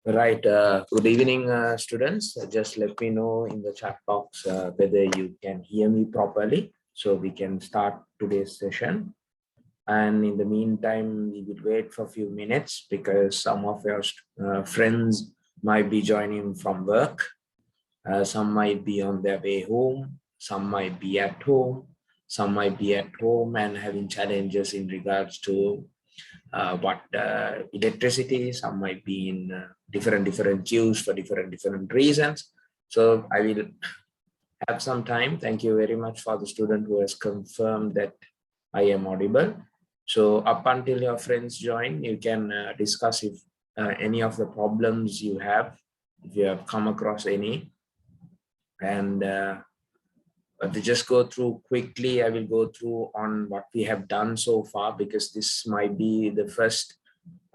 Right. Good evening, students. Just let me know in the chat box whether you can hear me properly so we can start today's session. And in the meantime, we will wait for a few minutes because some of your friends might be joining from work. Some might be on their way home. Some might be at home. Some might be at home and having challenges in regards to what electricity. Some might be in different queues for different reasons. So I will have some time. Thank you very much for the student who has confirmed that I am audible. So up until your friends join, you can discuss if any of the problems you have, if you have come across any. And to just go through quickly, I will go through on what we have done so far, because this might be the first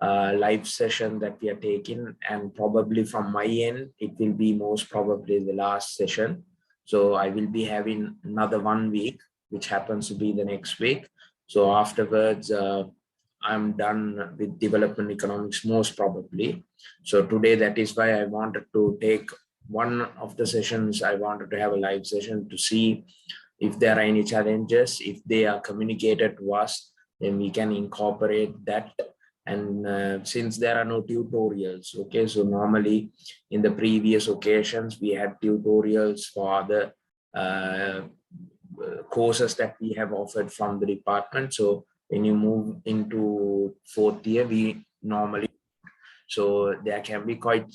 live session that we are taking, and probably from my end it will be most probably the last session. So I will be having another 1 week, which happens to be the next week. So afterwards I'm done with development economics most probably. So today, that is why I wanted to take one of the sessions. I wanted to have a live session to see if there are any challenges. If they are communicated to us, then we can incorporate that. And since there are no tutorials, okay, so normally in the previous occasions we had tutorials for the courses that we have offered from the department. So when you move into fourth year, we normally, so there can be quite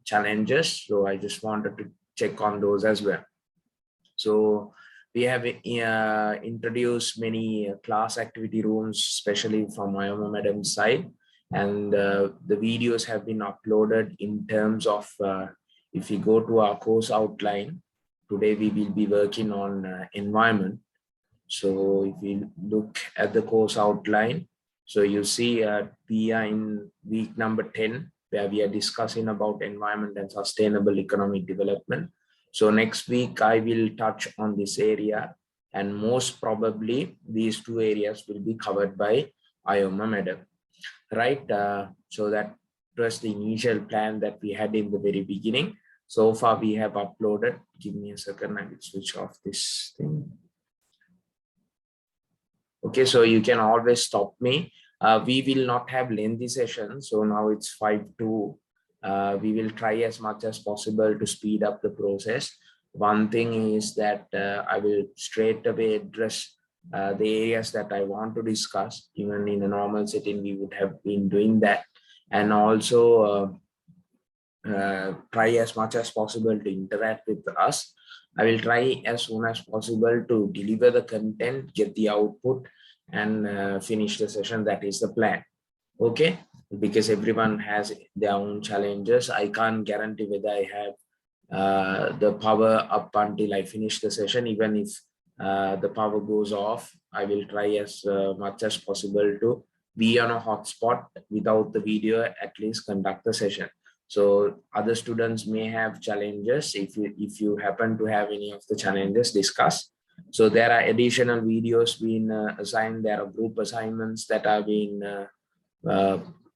challenges. So I just wanted to check on those as well. So we have introduced many class activity rooms, especially from Ayoma Madam's side. And the videos have been uploaded in terms of, if you go to our course outline, today we will be working on environment. So if you look at the course outline, so you see we are in week number 10, where we are discussing about environment and sustainable economic development. So next week I will touch on this area, and most probably these two areas will be covered by Ayoma Madam, right? So that was the initial plan that we had in the very beginning. So far we have uploaded. Give me a second, I will switch off this thing. Okay, so you can always stop me. We will not have lengthy sessions. So now it's 5 to. We will try as much as possible to speed up the process. One thing is that I will straight away address the areas that I want to discuss. Even in a normal setting, we would have been doing that. And also try as much as possible to interact with us. I will try as soon as possible to deliver the content, get the output, and finish the session. That is the plan. Okay, because everyone has their own challenges. I can't guarantee whether I have the power up until I finish the session. Even if the power goes off, I will try as much as possible to be on a hotspot without the video, at least conduct the session. So other students may have challenges. If you happen to have any of the challenges, discuss. So there are additional videos being assigned. There are group assignments that are being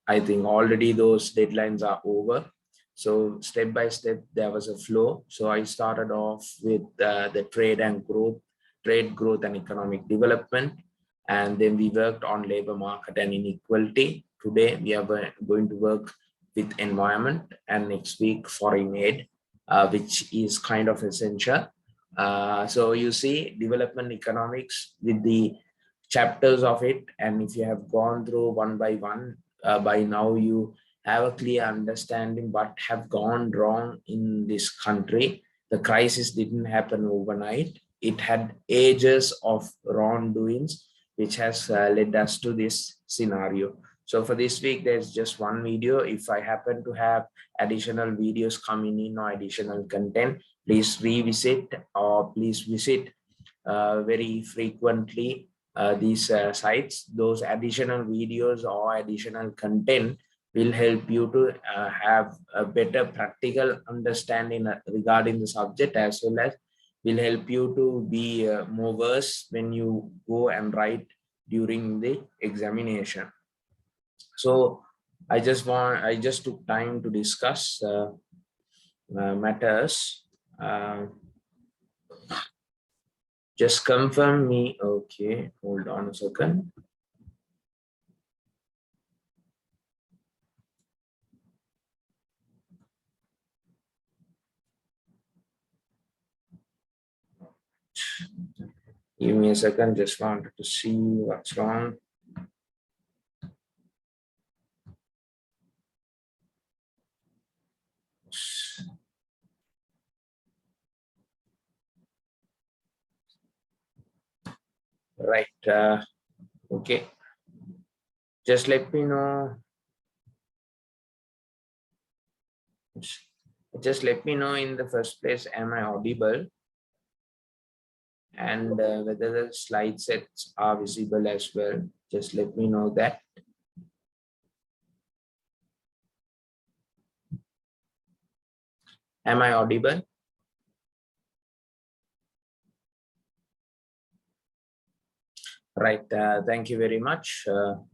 I think already those deadlines are over. So step by step, there was a flow. So I started off with the trade growth and economic development. And then we worked on labor market and inequality. Today, we are going to work with environment, and next week foreign aid, which is kind of essential. So you see development economics with the chapters of it, and if you have gone through one by one, by now you have a clear understanding what have gone wrong in this country. The crisis didn't happen overnight. It had ages of wrongdoings, which has led us to this scenario. So for this week, there's just one video. If I happen to have additional videos coming in or additional content, please revisit or please visit very frequently these sites. Those additional videos or additional content will help you to have a better practical understanding regarding the subject, as well as will help you to be more versed when you go and write during the examination. So I just took time to discuss matters. Just confirm me. Okay, hold on a second. Give me a second. Just wanted to see what's wrong. Right. Okay. Just let me know. Just let me know in the first place, am I audible? And whether the slide sets are visible as well. Just let me know that. Am I audible? Right. Thank you very much.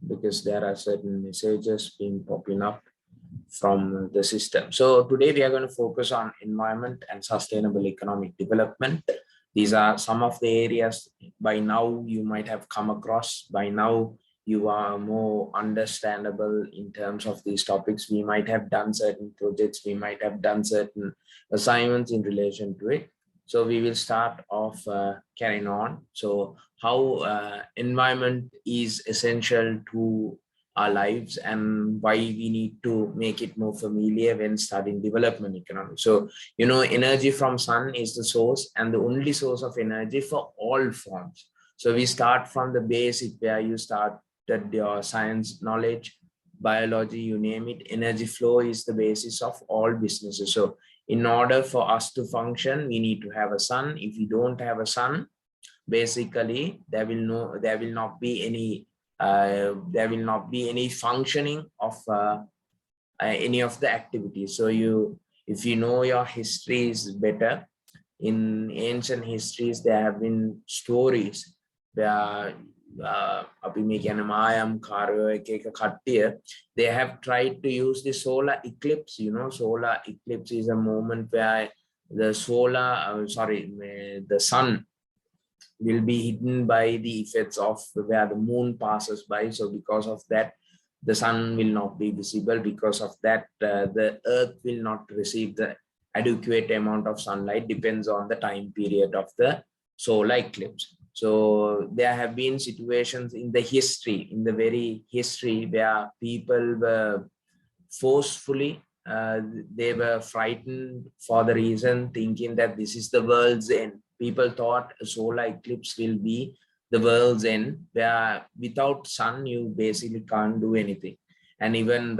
Because there are certain messages being popping up from the system. So today we are going to focus on environment and sustainable economic development. These are some of the areas by now you might have come across. By now you are more understandable in terms of these topics. We might have done certain projects, we might have done certain assignments in relation to it. So we will start off carrying on. So how environment is essential to our lives and why we need to make it more familiar when studying development economics. So, energy from sun is the source and the only source of energy for all forms. So we start from the basic where you started your science knowledge, biology, you name it. Energy flow is the basis of all businesses. So in order for us to function, we need to have a sun. If we don't have a sun, basically there will not be any functioning of any of the activities. So if you know your histories better, in ancient histories there have been stories where they have tried to use the solar eclipse. Solar eclipse is a moment where the sun will be hidden by the effects of where the moon passes by. So because of that, the sun will not be visible. Because of that, the earth will not receive the adequate amount of sunlight. Depends on the time period of the solar eclipse. So there have been situations in the very history, where people were forcefully, they were frightened for the reason thinking that this is the world's end. People thought a solar eclipse will be the world's end, where without sun you basically can't do anything. And even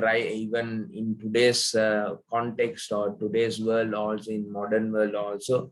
in today's context, or today's world, also in modern world also,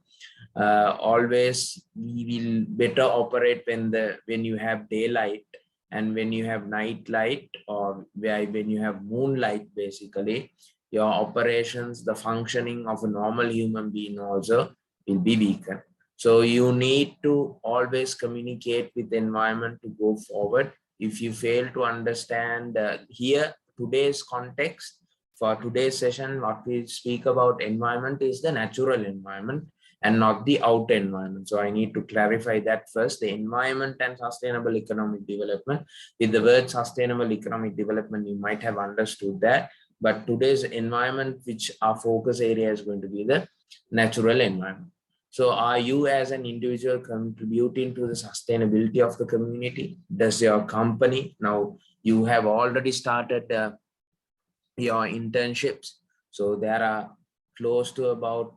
always we will better operate when you have daylight, and when you have night light, or when you have moonlight. Basically your operations, the functioning of a normal human being also will be weaker. So you need to always communicate with the environment to go forward. If you fail to understand here today's context for today's session, what we speak about environment is the natural environment and not the outer environment. So I need to clarify that first. The environment and sustainable economic development. With the word sustainable economic development, you might have understood that. But today's environment, which our focus area is going to be the natural environment. So are you as an individual contributing to the sustainability of the community? Does your company, now you have already started your internships. So there are close to about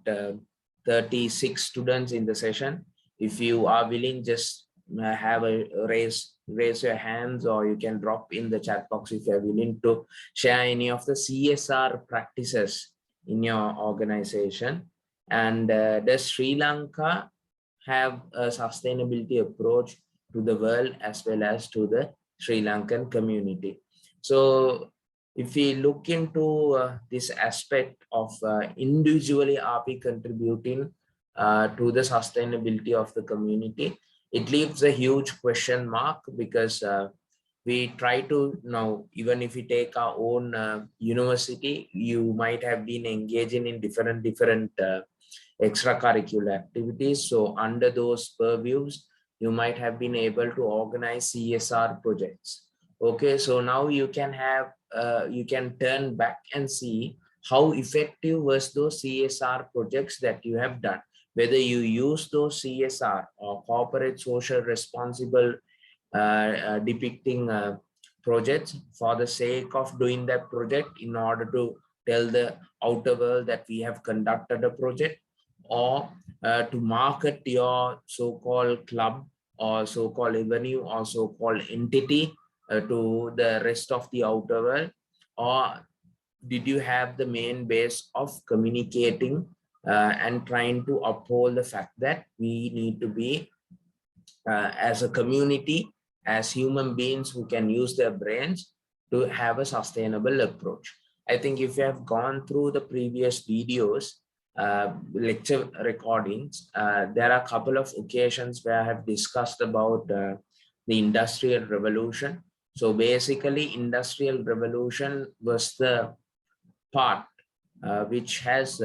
36 students in the session. If you are willing, just have a raise your hands, or you can drop in the chat box if you're willing to share any of the CSR practices in your organization. And does Sri Lanka have a sustainability approach to the world as well as to the Sri Lankan community? So if we look into this aspect of individually are we contributing to the sustainability of the community, it leaves a huge question mark, because we try to now, even if we take our own university, you might have been engaging in different extracurricular activities. So under those purviews, you might have been able to organize CSR projects. Okay, so now you can have, you can turn back and see how effective was those CSR projects that you have done. Whether you use those CSR or corporate social responsible depicting projects for the sake of doing that project in order to tell the outer world that we have conducted a project, or to market your so-called club or so-called avenue or so-called entity to the rest of the outer world, or did you have the main base of communicating and trying to uphold the fact that we need to be as a community, as human beings who can use their brains to have a sustainable approach. I think if you have gone through the previous videos, lecture recordings, there are a couple of occasions where I have discussed about the Industrial Revolution. So basically, Industrial Revolution was the part which has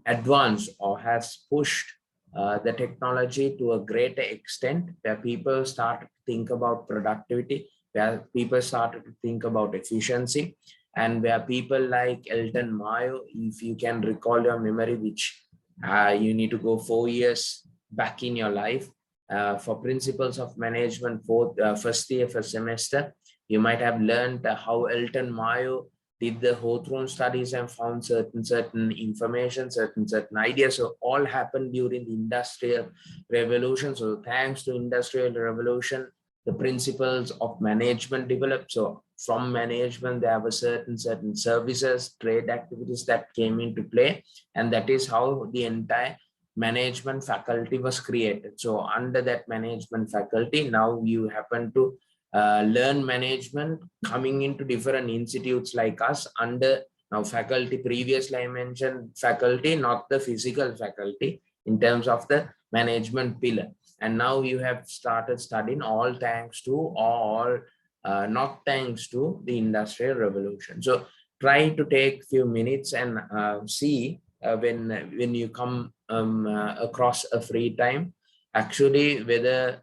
advanced or has pushed the technology to a greater extent, where people start to think about productivity, where people started to think about efficiency, and where people like Elton Mayo, if you can recall your memory, which you need to go 4 years back in your life, for principles of management, first year, first semester, you might have learned how Elton Mayo did the Hawthorne studies and found certain information, certain ideas. So all happened during the Industrial Revolution. So thanks to Industrial Revolution, the principles of management developed. So from management, there were certain services, trade activities that came into play, and that is how the entire management faculty was created. So under that management faculty, now you happen to learn management coming into different institutes like us under now faculty. Previously I mentioned faculty, not the physical faculty in terms of the management pillar, and now you have started studying all thanks to, or not thanks to, the Industrial Revolution. So try to take few minutes and see when you come across a free time, actually whether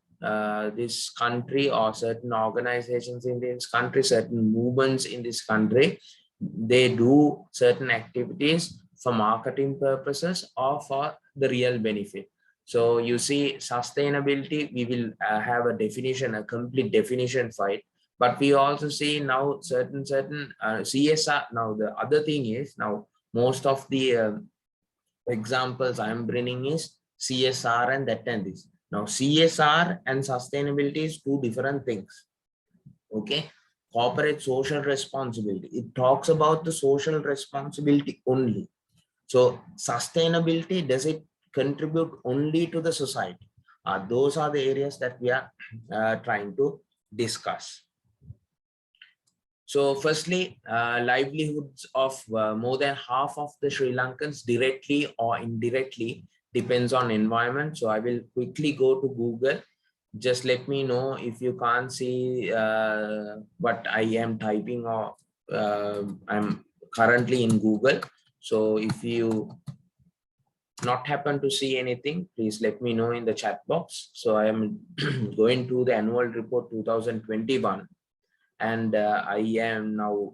this country or certain organizations in this country, certain movements in this country, they do certain activities for marketing purposes or for the real benefit. So you see, sustainability, we will have a definition, a complete definition for it. But we also see now certain CSR. Now the other thing is, now most of the examples I'm bringing is CSR and that and this. Now, CSR and sustainability is two different things. Okay. Corporate social responsibility, it talks about the social responsibility only. So sustainability, does it contribute only to the society? Those are the areas that we are trying to discuss. So firstly, livelihoods of more than half of the Sri Lankans, directly or indirectly, depends on environment. So I will quickly go to Google. Just let me know if you can't see what I am typing, or I'm currently in Google. So if you not happen to see anything, please let me know in the chat box. So I am going to the annual report 2021. And I am now,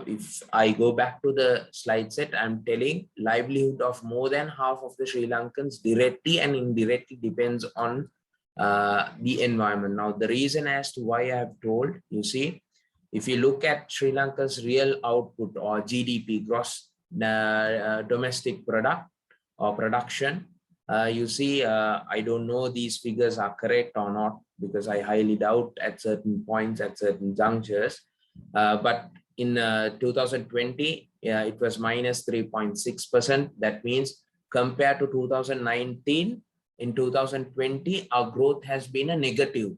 if I go back to the slide set, I'm telling livelihood of more than half of the Sri Lankans directly and indirectly depends on the environment. Now, the reason as to why I have told, you see, if you look at Sri Lanka's real output, or GDP, gross domestic product or production, you see, I don't know these figures are correct or not, because I highly doubt at certain points, at certain junctures. But in 2020, it was minus 3.6%. That means compared to 2019, in 2020, our growth has been a negative.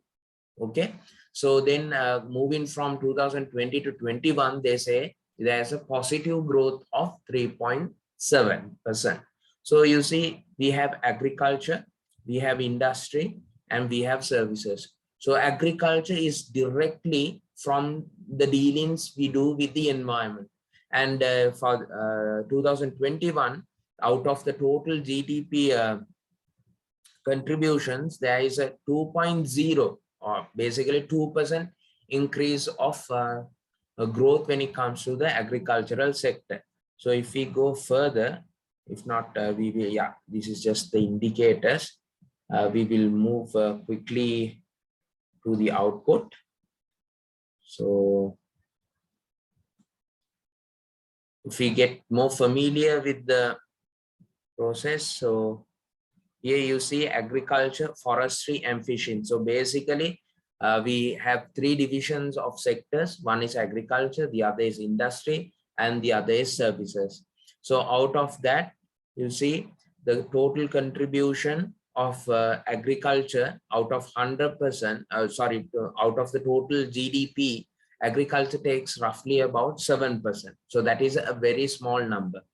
Okay. So then moving from 2020 to 21, they say there's a positive growth of 3.7%. So you see, we have agriculture, we have industry, and we have services. So agriculture is directly from the dealings we do with the environment. And for 2021, out of the total GDP contributions, there is a 2.0 or basically 2% increase of growth when it comes to the agricultural sector. So if we go further, if not, we will, yeah, this is just the indicators. We will move quickly to the output. So if we get more familiar with the process, so here you see agriculture, forestry, and fishing. So basically, we have three divisions of sectors. One is agriculture, the other is industry, and the other is services. So out of that, you see the total contribution of agriculture out of 100%, out of the total GDP, agriculture takes roughly about 7%. So that is a very small number.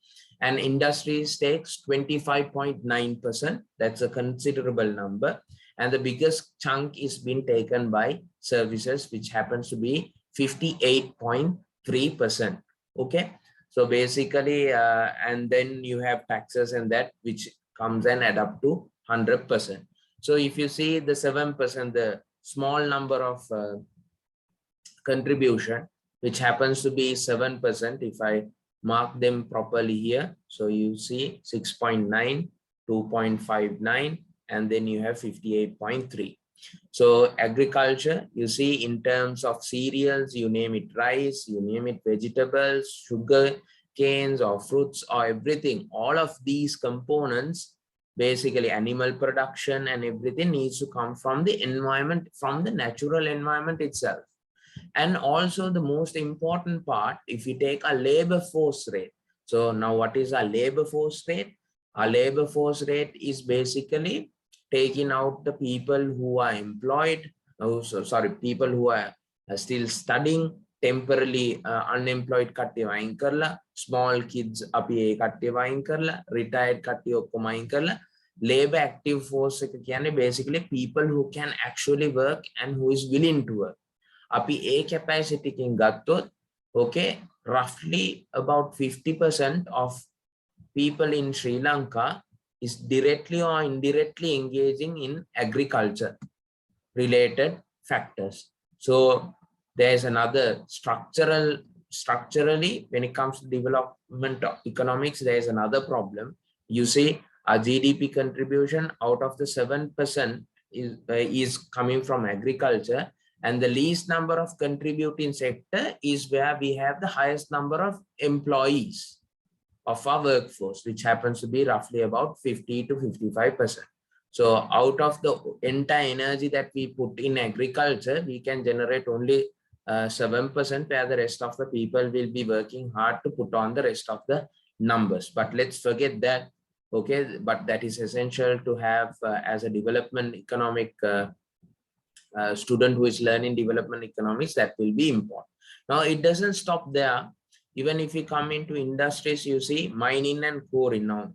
And industries takes 25.9%. That's a considerable number. And the biggest chunk is being taken by services, which happens to be 58.3%. Okay. So basically, and then you have taxes and that, which comes and add up to 100%. So if you see the 7%, the small number of contribution, which happens to be 7%, if I mark them properly here. So you see 6.9, 2.59, and then you have 58.3. So agriculture, you see in terms of cereals, you name it rice, you name it vegetables, sugar, canes or fruits or everything. All of these components, basically animal production and everything needs to come from the environment, from the natural environment itself. And also the most important part, if you take a labor force rate. So now what is a labor force rate? A labor force rate is basically taking out the people who are employed, people who are still studying, temporarily unemployed කට්ටිය වයින් කරලා, small kids අපි ඒ කට්ටිය වයින් කරලා, retired කට්ටිය ඔක්කොම වයින් කරලා, labor active force එක කියන්නේ basically people who can actually work and who is willing to work. Api A capacity king gattot, okay, roughly about 50% of people in Sri Lanka is directly or indirectly engaging in agriculture related factors. So there's another structurally, when it comes to development of economics, there's another problem. You see a GDP contribution out of the 7% is coming from agriculture. And the least number of contributing sector is where we have the highest number of employees of our workforce, which happens to be roughly about 50 to 55%. So out of the entire energy that we put in agriculture, we can generate only 7%, where the rest of the people will be working hard to put on the rest of the numbers. But let's forget that. Okay, but that is essential to have as a development economic student who is learning development economics. That will be important. Now it doesn't stop there. Even if you come into industries, you see mining and quarrying. Now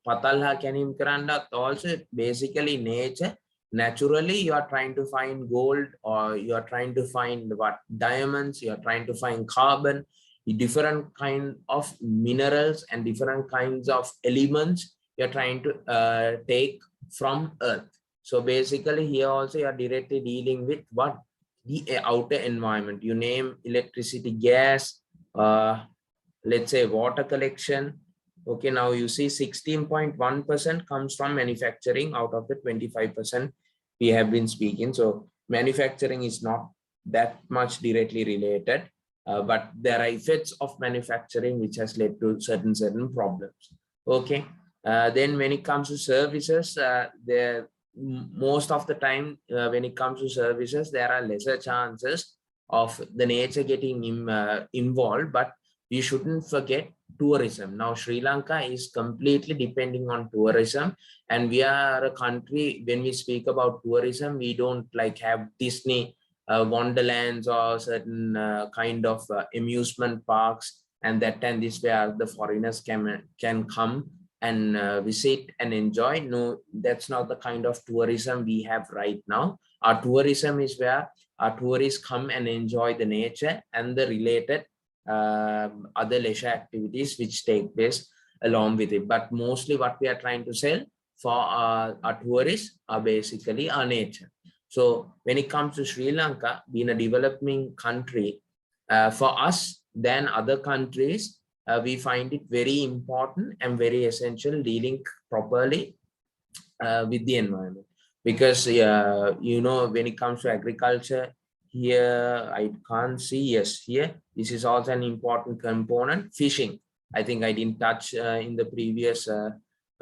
patalha kanim karandat also basically nature. Naturally you are trying to find gold, or you are trying to find what diamonds, you are trying to find carbon, different kind of minerals and different kinds of elements you are trying to take from earth. So basically here also you are directly dealing with what? The outer environment. You name electricity, gas, let's say water collection. Okay, now you see 16.1% comes from manufacturing out of the 25% we have been speaking. So manufacturing is not that much directly related, but there are effects of manufacturing which has led to certain problems. Okay, then when it comes to services, most of the time when it comes to services, there are lesser chances of the nature getting involved, but we shouldn't forget tourism. Now Sri Lanka is completely depending on tourism, and we are a country, when we speak about tourism, we don't like have Disney wonderlands or certain kind of amusement parks and that and this where the foreigners can come and visit and enjoy. No, that's not the kind of tourism we have right now. Our tourism is where our tourists come and enjoy the nature and the related other leisure activities which take place along with it. But mostly what we are trying to sell for our tourists are basically our nature. So when it comes to Sri Lanka, being a developing country, for us than other countries, we find it very important and very essential dealing properly with the environment. Because when it comes to agriculture, here I can't see, yes, here this is also an important component. Fishing, I think I didn't touch in the previous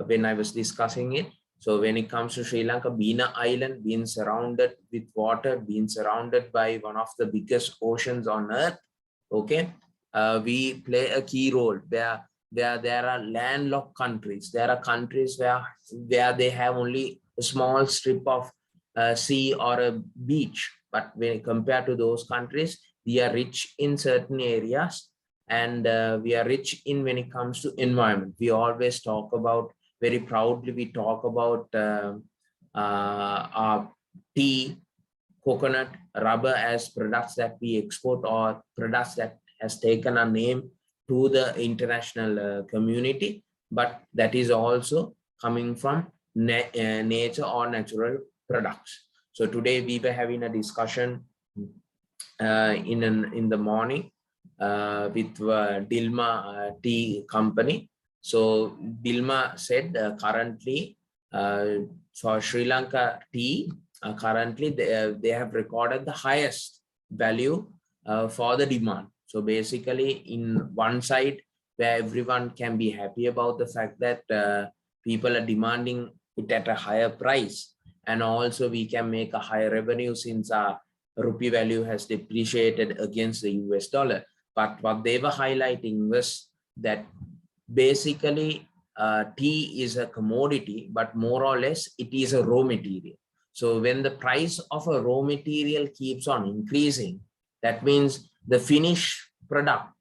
when I was discussing it. So when it comes to Sri Lanka, being an island, being surrounded with water, being surrounded by one of the biggest oceans on earth, okay, we play a key role where there are landlocked countries. There are countries where they have only a small strip of sea or a beach. But when compared to those countries, we are rich in certain areas, and we are rich in when it comes to environment. We always talk about, very proudly, we talk about our tea, coconut, rubber as products that we export, or products that has taken a name to the international community, but that is also coming from nature or natural products. So today we were having a discussion in the morning with Dilma Tea Company. So Dilma said currently for Sri Lanka tea, currently they have recorded the highest value for the demand. So basically, in one side where everyone can be happy about the fact that people are demanding it at a higher price, and also we can make a higher revenue since our rupee value has depreciated against the US dollar. But what they were highlighting was that basically tea is a commodity, but more or less it is a raw material. So when the price of a raw material keeps on increasing, that means the finished product,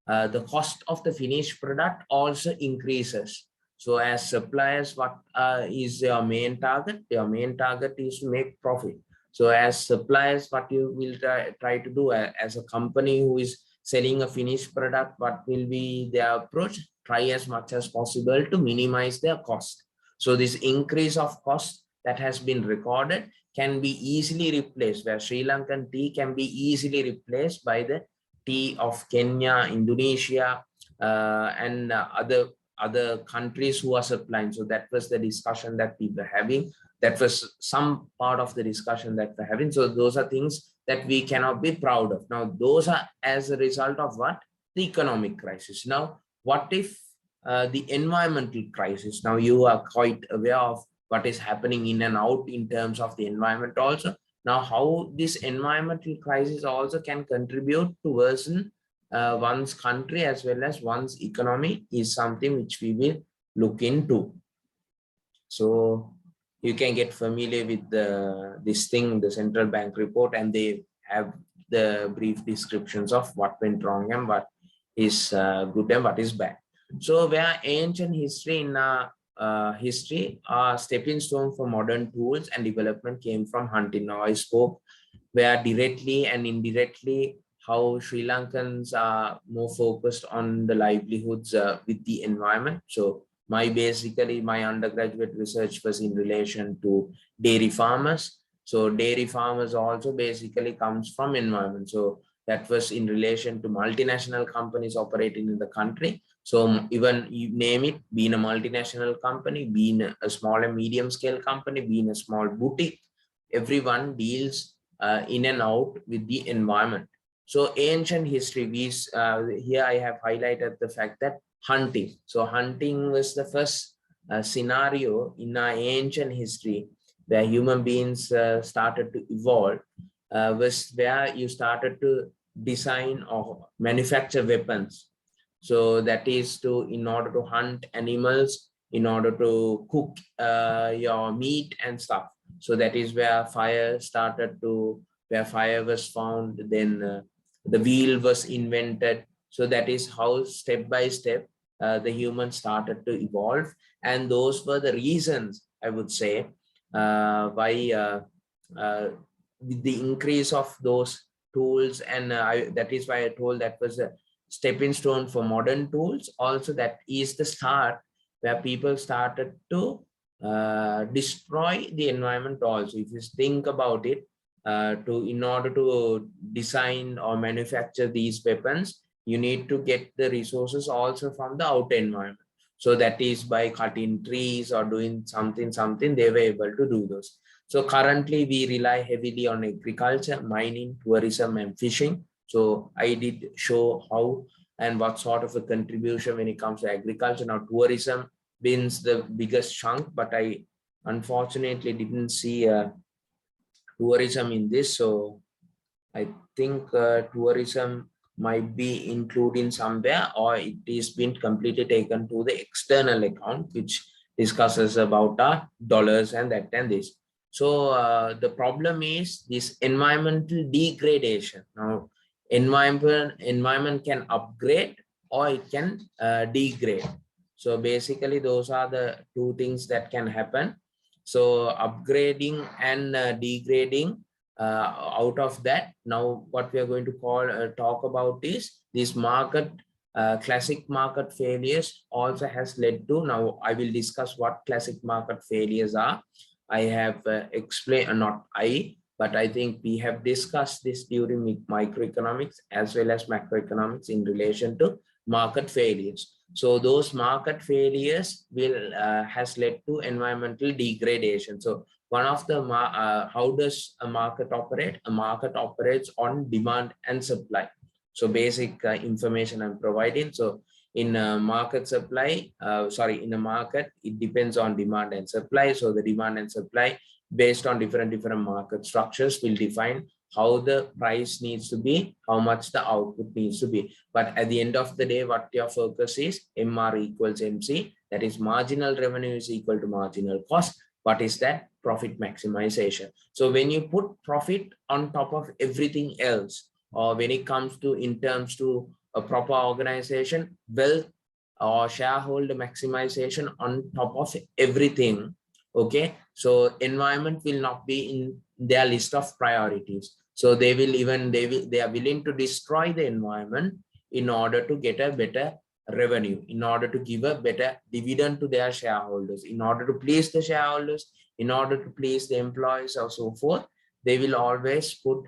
the cost of the finished product also increases. So as suppliers, what is your main target? Your main target is to make profit. So as suppliers, what you will try to do as a company who is selling a finished product, what will be their approach? Try as much as possible to minimize their cost. So this increase of cost that has been recorded can be easily replaced, where Sri Lankan tea can be easily replaced by the tea of Kenya, Indonesia, and other countries who are supplying. So that was the discussion that we were having. That was some part of the discussion that we're having. So those are things that we cannot be proud of. Now, those are as a result of what? The economic crisis. Now, what if the environmental crisis? Now, you are quite aware of what is happening in and out in terms of the environment also. Now, how this environmental crisis also can contribute to worsen one's country as well as one's economy is something which we will look into. So you can get familiar with this thing, the central bank report, and they have the brief descriptions of what went wrong and what is good and what is bad. So where ancient history in history, stepping stone for modern tools and development came from hunting. Now I spoke where directly and indirectly how Sri Lankans are more focused on the livelihoods with the environment. So basically my undergraduate research was in relation to dairy farmers. So dairy farmers also basically comes from environment. So that was in relation to multinational companies operating in the country. So even you name it, being a multinational company, being a small and medium scale company, being a small boutique, everyone deals in and out with the environment. So ancient history, here I have highlighted the fact that hunting. So hunting was the first scenario in our ancient history where human beings started to evolve, was where you started to design or manufacture weapons. So that is in order to hunt animals, in order to cook your meat and stuff. So that is where where fire was found, then the wheel was invented. So that is how step by step the humans started to evolve. And those were the reasons, I would say, why with the increase of those tools, and that is why I told that was a stepping stone for modern tools. Also, that is the start where people started to destroy the environment also. If you think about it, in order to design or manufacture these weapons, you need to get the resources also from the outer environment. So that is by cutting trees or doing something, they were able to do those. So currently we rely heavily on agriculture, mining, tourism, and fishing. So I did show how and what sort of a contribution when it comes to agriculture. Now tourism wins the biggest chunk, but I unfortunately didn't see tourism in this. So I think tourism might be included somewhere, or it is been completely taken to the external account, which discusses about dollars and that and this. So the problem is this environmental degradation. Now, environment can upgrade or it can degrade. So basically, those are the two things that can happen. So upgrading and degrading, out of that, now what we are going to talk about is this market, classic market failures also has led to. Now I will discuss what classic market failures are. I have explained, not I, but I think we have discussed this during microeconomics as well as macroeconomics in relation to market failures. So those market failures will has led to environmental degradation. So one of the how does a market operate? A market operates on demand and supply. So basic information I'm providing. So in a market supply, in a market, it depends on demand and supply. So the demand and supply based on different market structures will define how the price needs to be, how much the output needs to be. But at the end of the day, what your focus is, MR equals MC, that is marginal revenue is equal to marginal cost. What is that? Profit maximization. So when you put profit on top of everything else, or when it comes to in terms to a proper organization, wealth or shareholder maximization on top of everything, okay, so environment will not be in their list of priorities. So they are willing to destroy the environment in order to get a better revenue, in order to give a better dividend to their shareholders, in order to please the shareholders, in order to please the employees, or so forth. They will always put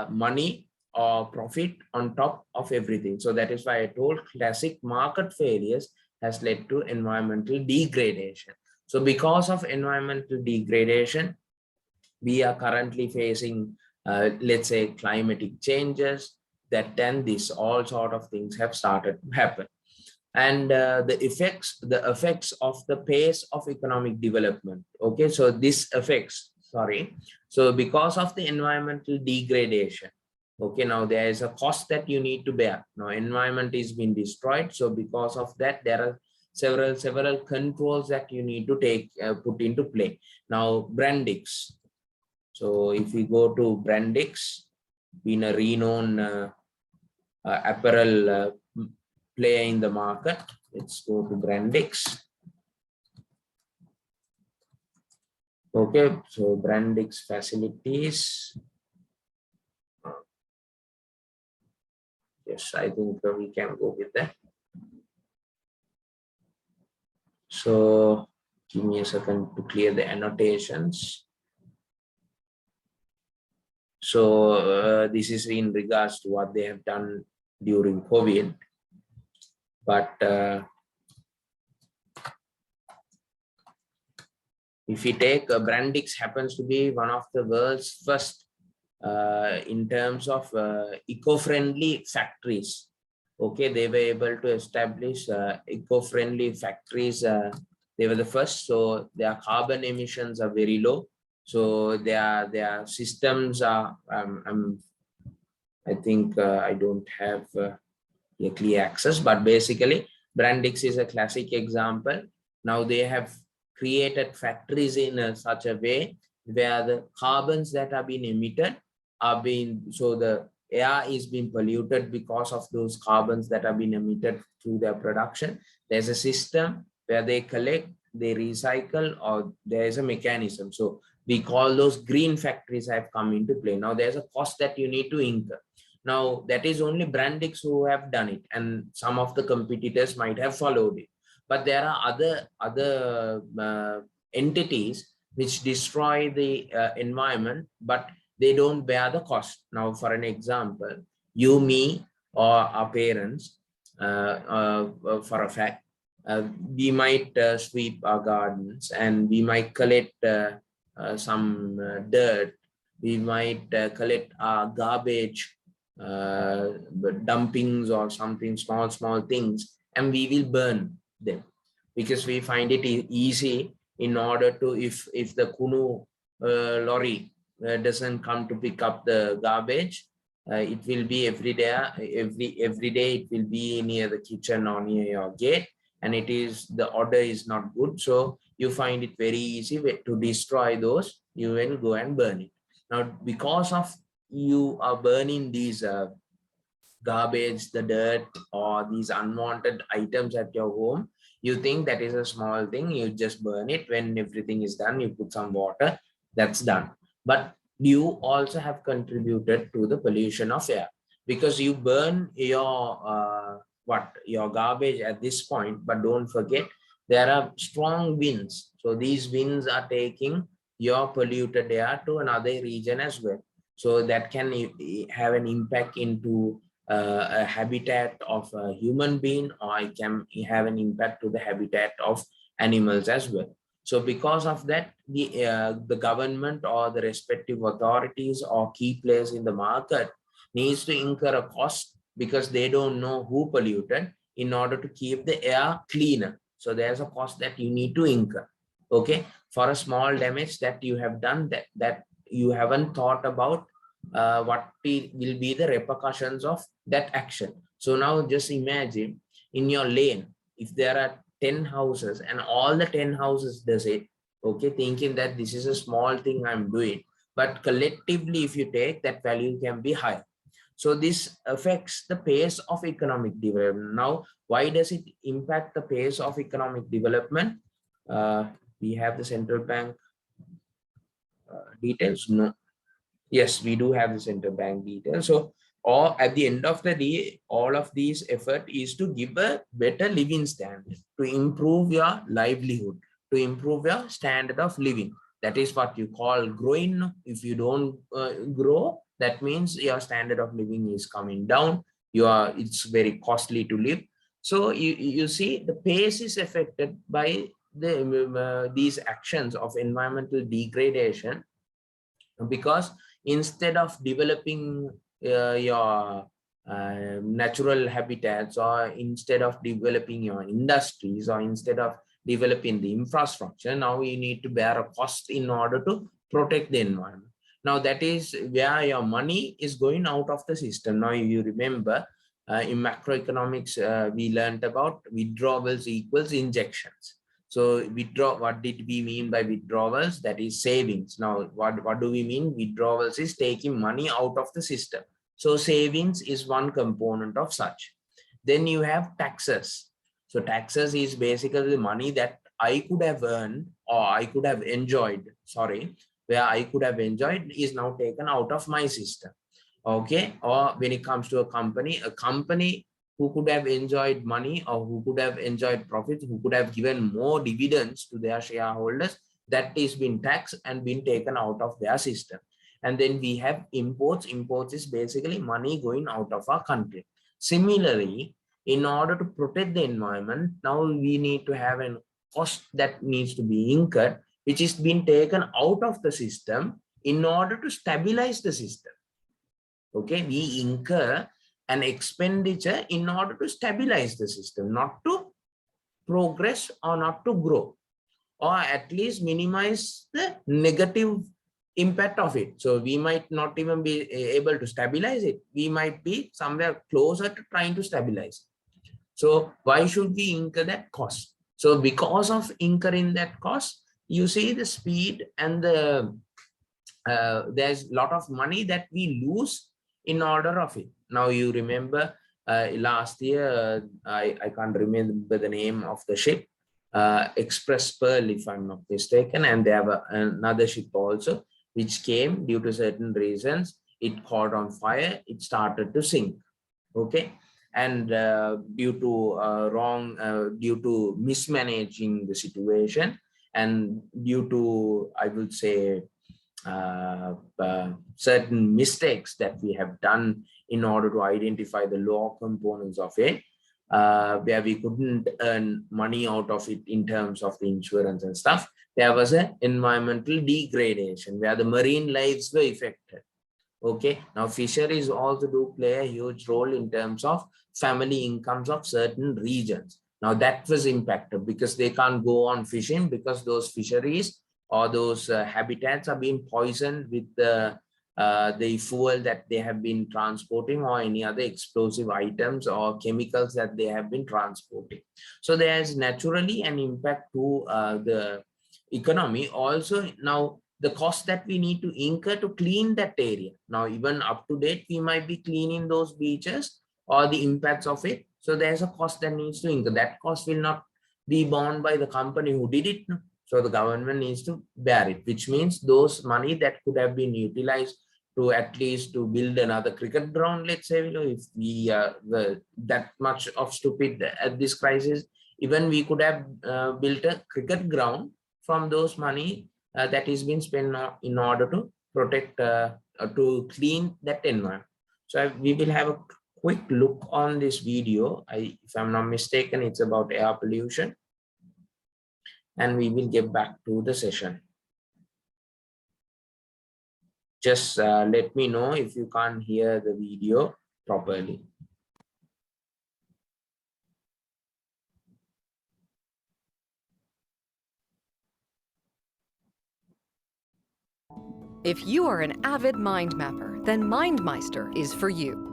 money or profit on top of everything. So that is why I told classic market failures has led to environmental degradation. So because of environmental degradation, we are currently facing, let's say, climatic changes, that then this all sort of things have started to happen. And the effects of the pace of economic development. Okay, so this affects, so because of the environmental degradation, okay, now there is a cost that you need to bear. Now environment is being destroyed. So because of that, there are several controls that you need to take put into play. Now Brandix. So if we go to Brandix, being a renowned apparel player in the market, let's go to Brandix. Okay, so Brandix facilities. Yes, I think we can go with that. So give me a second to clear the annotations. So this is in regards to what they have done during COVID. But if we take Brandix happens to be one of the world's first in terms of eco-friendly factories. Okay, they were able to establish eco-friendly factories. They were the first, so their carbon emissions are very low. So their systems are, I think I don't have a clear access, but basically Brandix is a classic example. Now they have created factories in such a way where the carbons that are being emitted are being, so the air is being polluted because of those carbons that are being emitted through their production. There's a system where they collect, they recycle, or there is a mechanism. So We call those green factories have come into play. Now there's a cost that you need to incur. Now that is only Brandix who have done it, and some of the competitors might have followed it. But there are other entities which destroy the environment, but they don't bear the cost. Now, for an example, you, me, or our parents, for a fact, we might sweep our gardens, and we might collect some dirt. We might collect our garbage dumpings or something, small things, and we will burn them because we find it easy. In order to, if the Kunu lorry doesn't come to pick up the garbage, it will be every day it will be near the kitchen or near your gate, and it is, the order is not good, so you find it very easy to destroy those. You will go and burn it. Now because of you are burning these garbage, the dirt, or these unwanted items at your home, you think that is a small thing, you just burn it. When everything is done, you put some water, that's done. But you also have contributed to the pollution of air, because you burn your your garbage at this point. But don't forget, there are strong winds, so these winds are taking your polluted air to another region as well, so that can have an impact into a habitat of a human being, or it can have an impact to the habitat of animals as well. So because of that, the government or the respective authorities or key players in the market needs to incur a cost, because they don't know who polluted, in order to keep the air cleaner. So there's a cost that you need to incur, okay, for a small damage that you have done, that you haven't thought about what will be the repercussions of that action. So now just imagine, in your lane, if there are 10 houses and all the 10 houses does it, okay, thinking that this is a small thing I'm doing, but collectively if you take, that value can be high. So this affects the pace of economic development. Now, why does it impact the pace of economic development? We have the central bank details. No. Yes, we do have the central bank details. So, or at the end of the day, all of these effort is to give a better living standard, to improve your livelihood, to improve your standard of living. That is what you call growing. If you don't grow, that means your standard of living is coming down. It's very costly to live. So you see, the pace is affected by these actions of environmental degradation, because instead of developing your natural habitats, or instead of developing your industries, or instead of developing the infrastructure, now you need to bear a cost in order to protect the environment. Now that is where your money is going out of the system. Now you remember, in macroeconomics, we learned about withdrawals equals injections. So what did we mean by withdrawals? That is savings. Now, what do we mean? Withdrawals is taking money out of the system. So savings is one component of such. Then you have taxes. So taxes is basically the money that I could have earned, or I could have enjoyed, where I could have enjoyed is now taken out of my system. Okay. Or when it comes to a company who could have enjoyed money, or who could have enjoyed profits, who could have given more dividends to their shareholders, that is been taxed and been taken out of their system. And then we have imports. Imports is basically money going out of our country. Similarly, in order to protect the environment, now we need to have a cost that needs to be incurred, which is being taken out of the system in order to stabilize the system. Okay, we incur an expenditure in order to stabilize the system, not to progress or not to grow, or at least minimize the negative impact of it. So we might not even be able to stabilize it. We might be somewhere closer to trying to stabilize. So why should we incur that cost? So because of incurring that cost, you see the speed and there's a lot of money that we lose in order of it. Now you remember last year, I can't remember the name of the ship. Express Pearl, if I'm not mistaken, and they have another ship also, which came due to certain reasons. It caught on fire, it started to sink. Okay, and due to mismanaging the situation, and due to, I would say, certain mistakes that we have done in order to identify the lower components of it, where we couldn't earn money out of it in terms of the insurance and stuff, there was an environmental degradation where the marine lives were affected. Okay, now fisheries also do play a huge role in terms of family incomes of certain regions. Now that was impacted because they can't go on fishing because those fisheries or those habitats are being poisoned with the fuel that they have been transporting, or any other explosive items or chemicals that they have been transporting. So there is naturally an impact to the economy. Also, now the cost that we need to incur to clean that area. Now, even up to date, we might be cleaning those beaches or the impacts of it. So there's a cost that needs to incur. That cost will not be borne by the company who did it. So the government needs to bear it, which means those money that could have been utilized to at least to build another cricket ground, let's say, if we were that much of stupid at this crisis, even we could have built a cricket ground from those money that is being spent in order to protect, to clean that environment. So we will have a quick look on this video. If I'm not mistaken, it's about air pollution, and we will get back to the session. Just let me know if you can't hear the video properly. If you are an avid mind mapper, then MindMeister is for you.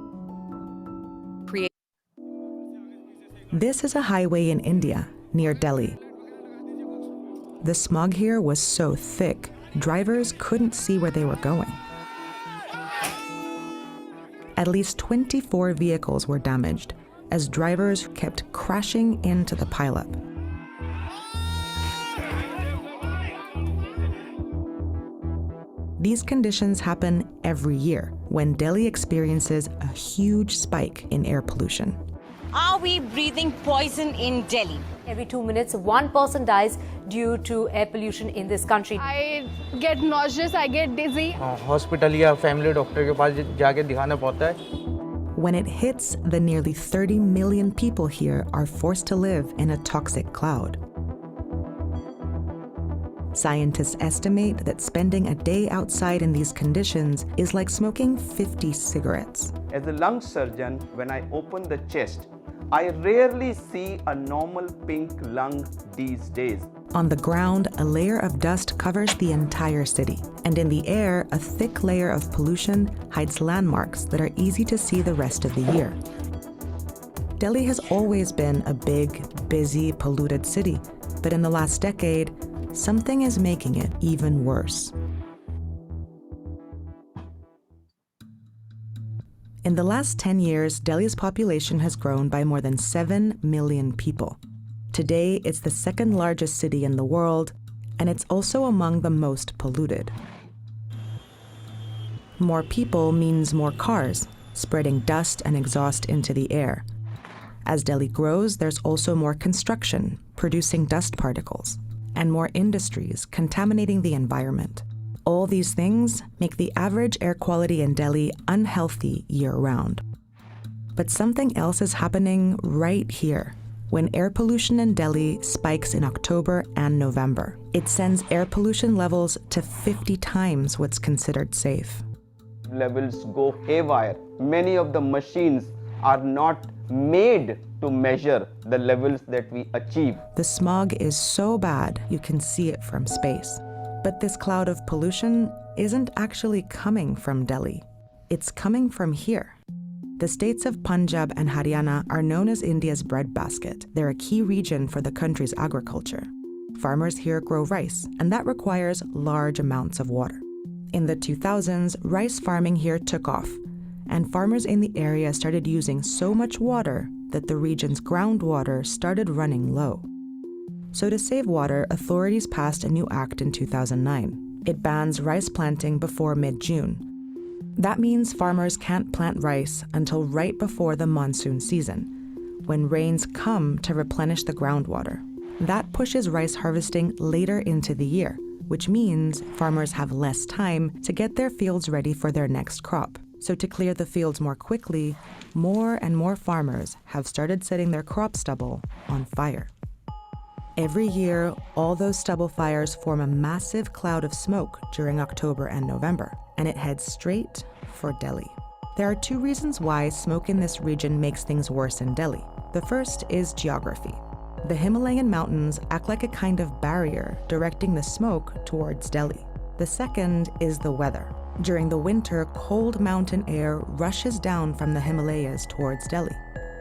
This is a highway in India, near Delhi. The smog here was so thick, drivers couldn't see where they were going. At least 24 vehicles were damaged as drivers kept crashing into the pileup. These conditions happen every year when Delhi experiences a huge spike in air pollution. Are we breathing poison in Delhi? Every 2 minutes, one person dies due to air pollution in this country. I get nauseous, I get dizzy. Hospital या family doctor के पास जाके दिखाना पड़ता है. When it hits, the nearly 30 million people here are forced to live in a toxic cloud. Scientists estimate that spending a day outside in these conditions is like smoking 50 cigarettes. As a lung surgeon, when I open the chest, I rarely see a normal pink lung these days. On the ground, a layer of dust covers the entire city. And in the air, a thick layer of pollution hides landmarks that are easy to see the rest of the year. Delhi has always been a big, busy, polluted city. But in the last decade, something is making it even worse. In the last 10 years, Delhi's population has grown by more than 7 million people. Today, it's the second largest city in the world, and it's also among the most polluted. More people means more cars, spreading dust and exhaust into the air. As Delhi grows, there's also more construction, producing dust particles, and more industries contaminating the environment. All these things make the average air quality in Delhi unhealthy year-round. But something else is happening right here. When air pollution in Delhi spikes in October and November, it sends air pollution levels to 50 times what's considered safe. Levels go haywire. Many of the machines are not made to measure the levels that we achieve. The smog is so bad you can see it from space. But this cloud of pollution isn't actually coming from Delhi. It's coming from here. The states of Punjab and Haryana are known as India's breadbasket. They're a key region for the country's agriculture. Farmers here grow rice, and that requires large amounts of water. In the 2000s, rice farming here took off, and farmers in the area started using so much water that the region's groundwater started running low. So to save water, authorities passed a new act in 2009. It bans rice planting before mid-June. That means farmers can't plant rice until right before the monsoon season, when rains come to replenish the groundwater. That pushes rice harvesting later into the year, which means farmers have less time to get their fields ready for their next crop. So to clear the fields more quickly, more and more farmers have started setting their crop stubble on fire. Every year, all those stubble fires form a massive cloud of smoke during October and November, and it heads straight for Delhi. There are two reasons why smoke in this region makes things worse in Delhi. The first is geography. The Himalayan mountains act like a kind of barrier directing the smoke towards Delhi. The second is the weather. During the winter, cold mountain air rushes down from the Himalayas towards Delhi,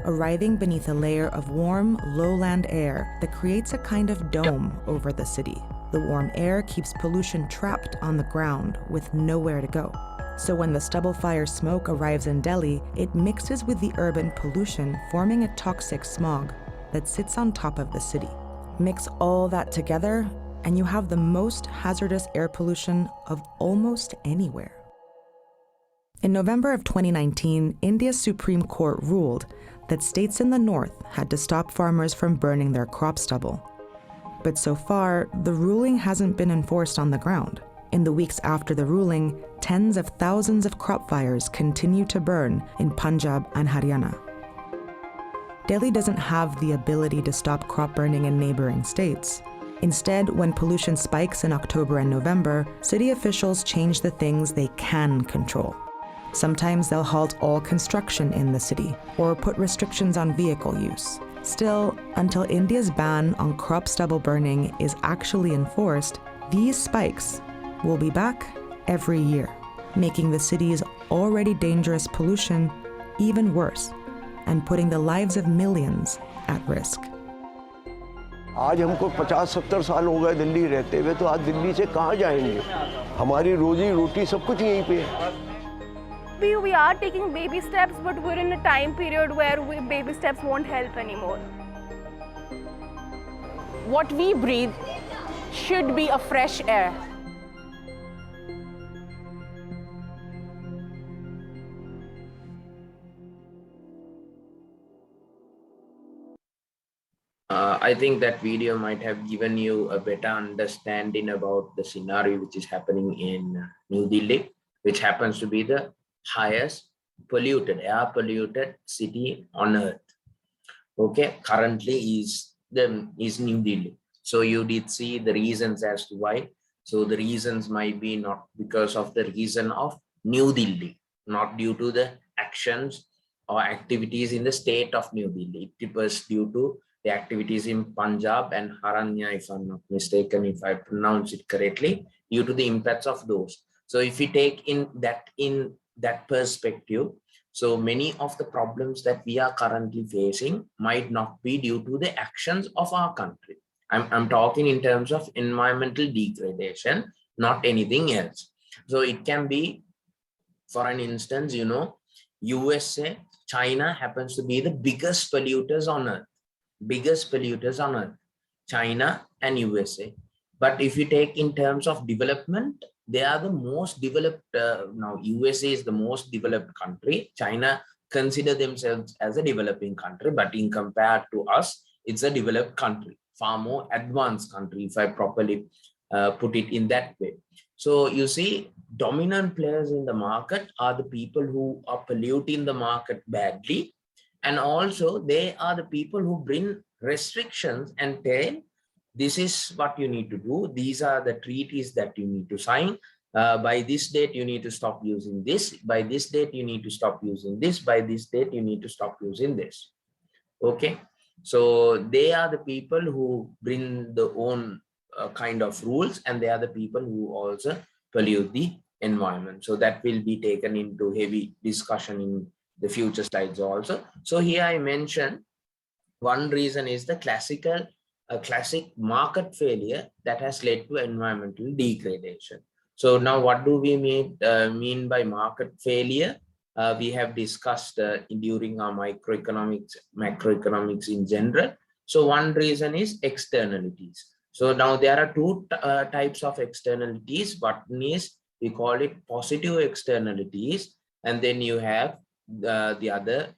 arriving beneath a layer of warm, lowland air that creates a kind of dome over the city. The warm air keeps pollution trapped on the ground with nowhere to go. So when the stubble fire smoke arrives in Delhi, it mixes with the urban pollution, forming a toxic smog that sits on top of the city. Mix all that together, and you have the most hazardous air pollution of almost anywhere. In November of 2019, India's Supreme Court ruled that states in the north had to stop farmers from burning their crop stubble. But so far, the ruling hasn't been enforced on the ground. In the weeks after the ruling, tens of thousands of crop fires continue to burn in Punjab and Haryana. Delhi doesn't have the ability to stop crop burning in neighboring states. Instead, when pollution spikes in October and November, city officials change the things they can control. Sometimes they'll halt all construction in the city or put restrictions on vehicle use. Still, until India's ban on crop stubble burning is actually enforced, these spikes will be back every year, making the city's already dangerous pollution even worse and putting the lives of millions at risk. आज हमको 50-70 साल हो गए दिल्ली रहते हुए, तो आज दिल्ली से कहाँ जाएंगे? हमारी रोजी रोटी सब कुछ यहीं पे है. We are taking baby steps, but we're in a time period where baby steps won't help anymore. What we breathe should be a fresh air. I think that video might have given you a better understanding about the scenario which is happening in New Delhi, which happens to be the highest air polluted city on earth. Okay, currently is New Delhi. So you did see the reasons as to why. So the reasons might be not because of the reason of New Delhi, not due to the actions or activities in the state of New Delhi. It was due to the activities in Punjab and Haryana, if I'm not mistaken, if I pronounce it correctly, due to the impacts of those. So if we take in that perspective, so many of the problems that we are currently facing might not be due to the actions of our country. I'm talking in terms of environmental degradation, not anything else. So it can be, for an instance, USA, China happens to be the biggest polluters on earth. China and USA. But if you take in terms of development, they are the most developed. Now USA is the most developed country. China consider themselves as a developing country, but in compared to us, it's a developed country, far more advanced country, if I properly put it in that way. So you see, dominant players in the market are the people who are polluting the market badly. And also they are the people who bring restrictions and tell, this is what you need to do. These are the treaties that you need to sign. By this date, you need to stop using this. By this date, you need to stop using this. By this date, you need to stop using this. Okay. So they are the people who bring their own kind of rules, and they are the people who also pollute the environment. So that will be taken into heavy discussion in the future slides also. So here I mentioned one reason is the classic market failure that has led to environmental degradation. So now what do we mean by market failure? We have discussed during our macroeconomics in general. So one reason is externalities. So now there are two types of externalities. One is, we call it positive externalities, and then you have the other,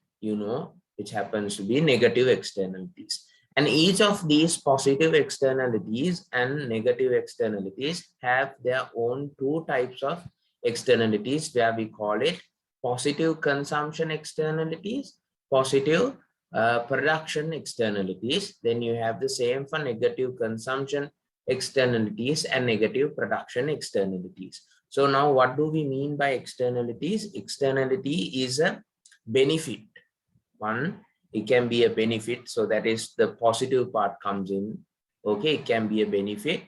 which happens to be negative externalities. And each of these positive externalities and negative externalities have their own two types of externalities, where we call it positive consumption externalities, positive production externalities. Then you have the same for negative consumption externalities and negative production externalities. So now what do we mean by externalities? Externality is a benefit. One, it can be a benefit, so that is the positive part comes in. Okay, it can be a benefit,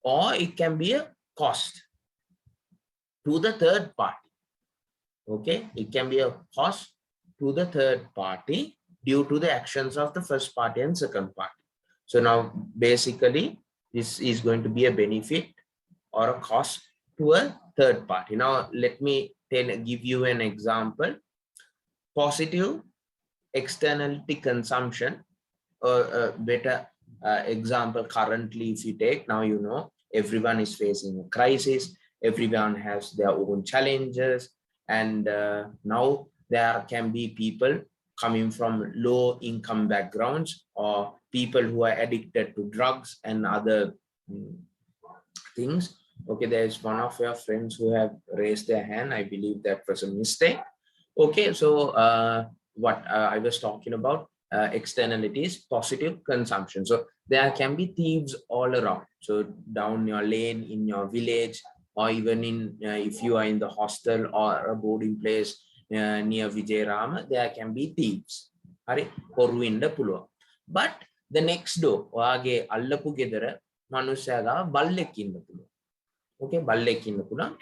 or it can be a cost to the third party. Okay, it can be a cost to the third party due to the actions of the first party and second party. So now basically this is going to be a benefit or a cost to a third party. Now let me give you an example. Positive externality consumption, or a better example currently, if you take, now everyone is facing a crisis, everyone has their own challenges, and now there can be people coming from low income backgrounds, or people who are addicted to drugs and other things. Okay, there's one of your friends who have raised their hand. I believe that was a mistake. Okay, so what I was talking about, externalities, positive consumption. So there can be thieves all around. So down your lane, in your village, or even in if you are in the hostel or a boarding place near Vijayarama, there can be thieves. But the next door, okay,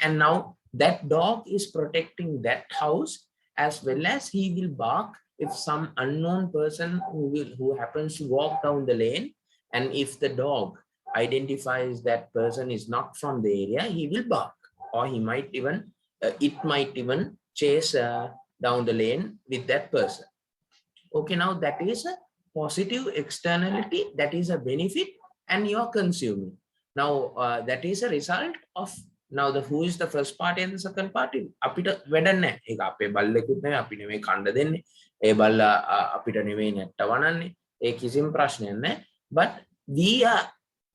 and now that dog is protecting that house, as well as he will bark if some unknown person who happens to walk down the lane, and if the dog identifies that person is not from the area, he will bark, or he might even it might even chase down the lane with that person. Okay, now that is a positive externality, that is a benefit, and you are consuming. Now that is a result of, now who is the first party and the second party? Apita wedanne eka ape ballekut නෙවෙයි, අපි නෙවෙයි කණ්ඩ දෙන්නේ, ඒ බල්ලා අපිට නෙවෙයි නැට්ට වනන්නේ, ඒ කිසිම ප්‍රශ්නයක් නැහැ. But we are